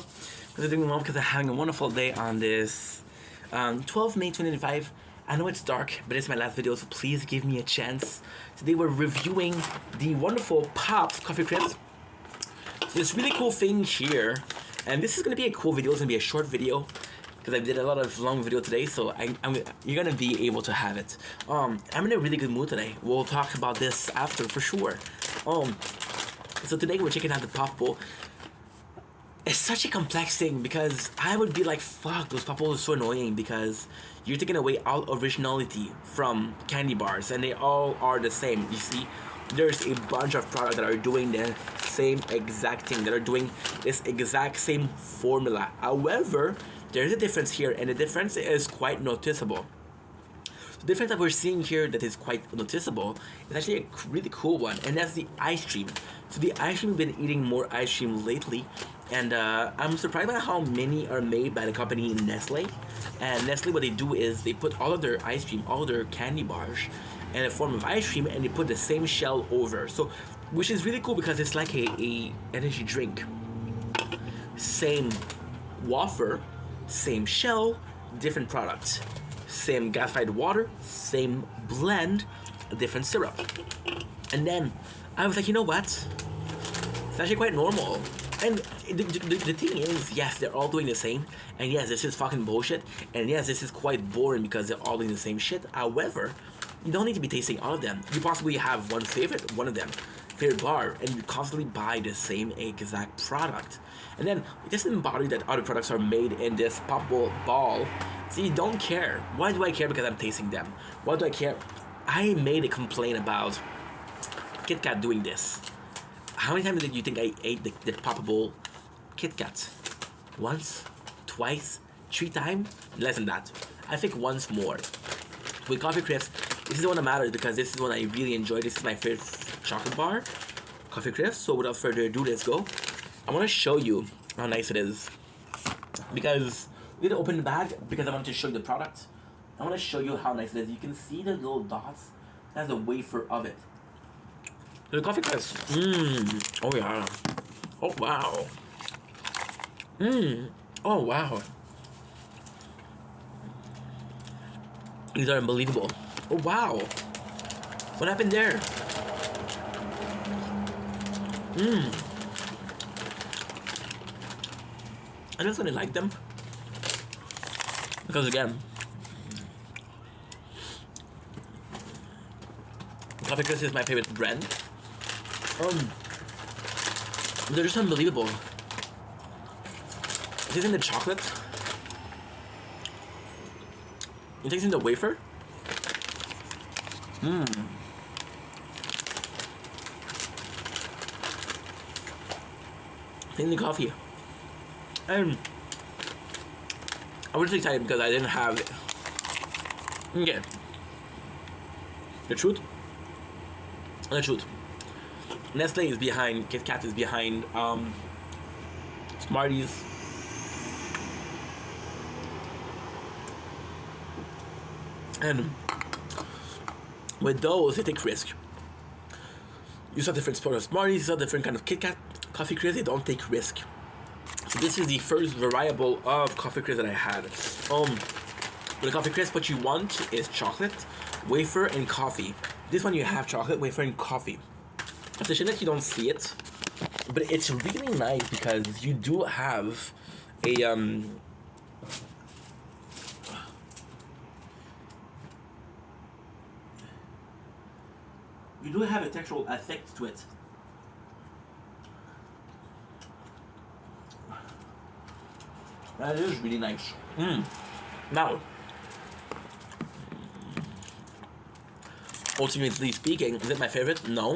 This is doing well because I'm having a wonderful day on this 12 May 2025. I know it's dark, but it's my last video, so please give me a chance. Today we're reviewing the wonderful Pops Coffee Crisp. So this really cool thing here, and this is gonna be a cool video. It's gonna be a short video because I did a lot of long video today, so you're gonna be able to have it. I'm in a really good mood today. We'll talk about this after for sure. So today we're checking out the Pop Bowl. It's such a complex thing because I would be like, fuck, those Pop Bowls are so annoying because you're taking away all originality from candy bars and they all are the same. You see, there's a bunch of products that are doing the same exact thing, that are doing this exact same formula. However, there's a difference here, and the difference is quite noticeable. The difference that we're seeing here that is quite noticeable is actually a really cool one, and that's the ice cream. So the ice cream, we've been eating more ice cream lately, and I'm surprised by how many are made by the company Nestle. And Nestle, what they do is they put all of their ice cream, all of their candy bars in a form of ice cream, and they put the same shell over. So, which is really cool because it's like a energy drink. Same wafer, same shell, different product. Same gasified water, same blend, a different syrup. And then I was like, you know what? It's actually quite normal. And the thing is, yes, they're all doing the same. And yes, this is fucking bullshit. And yes, this is quite boring because they're all doing the same shit. However, you don't need to be tasting all of them. You possibly have one of them, favorite bar, and you constantly buy the same exact product. And then it doesn't bother you that other products are made in this Pop Bowl ball. So you don't care. Why do I care? Because I'm tasting them. Why do I care? I made a complaint about Kit Kat doing this. How many times did you think I ate the Pop Bowl Kit Kat? Once? Twice? 3 times? Less than that. I think once more. With Coffee Crisp, this is the one that matters because this is one I really enjoy. This is my favorite chocolate bar, Coffee Crisp. So without further ado, let's go. I want to show you how nice it is because we didn't open the bag because I wanted to show you the product. I want to show you how nice it is. You can see the little dots. That's the wafer of it. The Coffee Crisp. Oh yeah. Oh wow. Oh wow. These are unbelievable. Oh wow. What happened there? I'm just gonna like them because again, Coffee Crisp is my favorite brand. They're just unbelievable. It isn't the chocolate. It tastes in the wafer. In the coffee. And I was excited because I didn't have it. Okay. The truth. Nestle is behind, Kit Kat is behind, Smarties. And with those, they take risk. You saw different sort of Smarties, you saw different kind of Kit Kat, Coffee Crisp, they don't take risk. So this is the first variable of Coffee Crisp that I had. With a Coffee Crisp, what you want is chocolate, wafer, and coffee. This one you have chocolate, wafer, and coffee. It's a shame that you don't see it, but it's really nice because you do have a you do have a textural effect to it. That is really nice. Now, ultimately speaking, is it my favorite? No.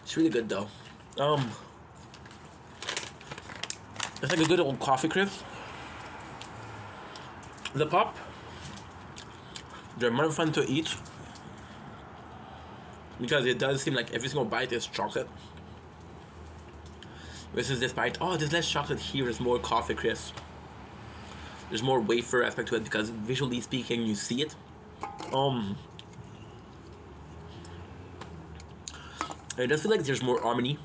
It's really good though. It's like a good old Coffee Crisp. The Pop, they're more fun to eat because it does seem like every single bite is chocolate. Versus this bite, oh, there's less chocolate here, there's more Coffee Crisp. There's more wafer aspect to it because visually speaking, you see it. It does feel like there's more harmony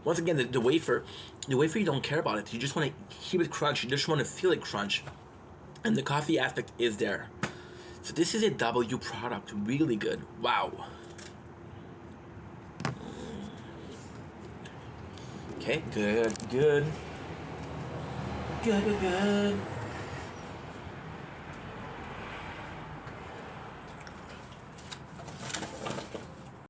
Once again, the wafer you don't care about it. You just want to hear it crunch. You just want to feel it crunch. And the coffee aspect is there. So this is a W product. Really good. Wow. Okay, good.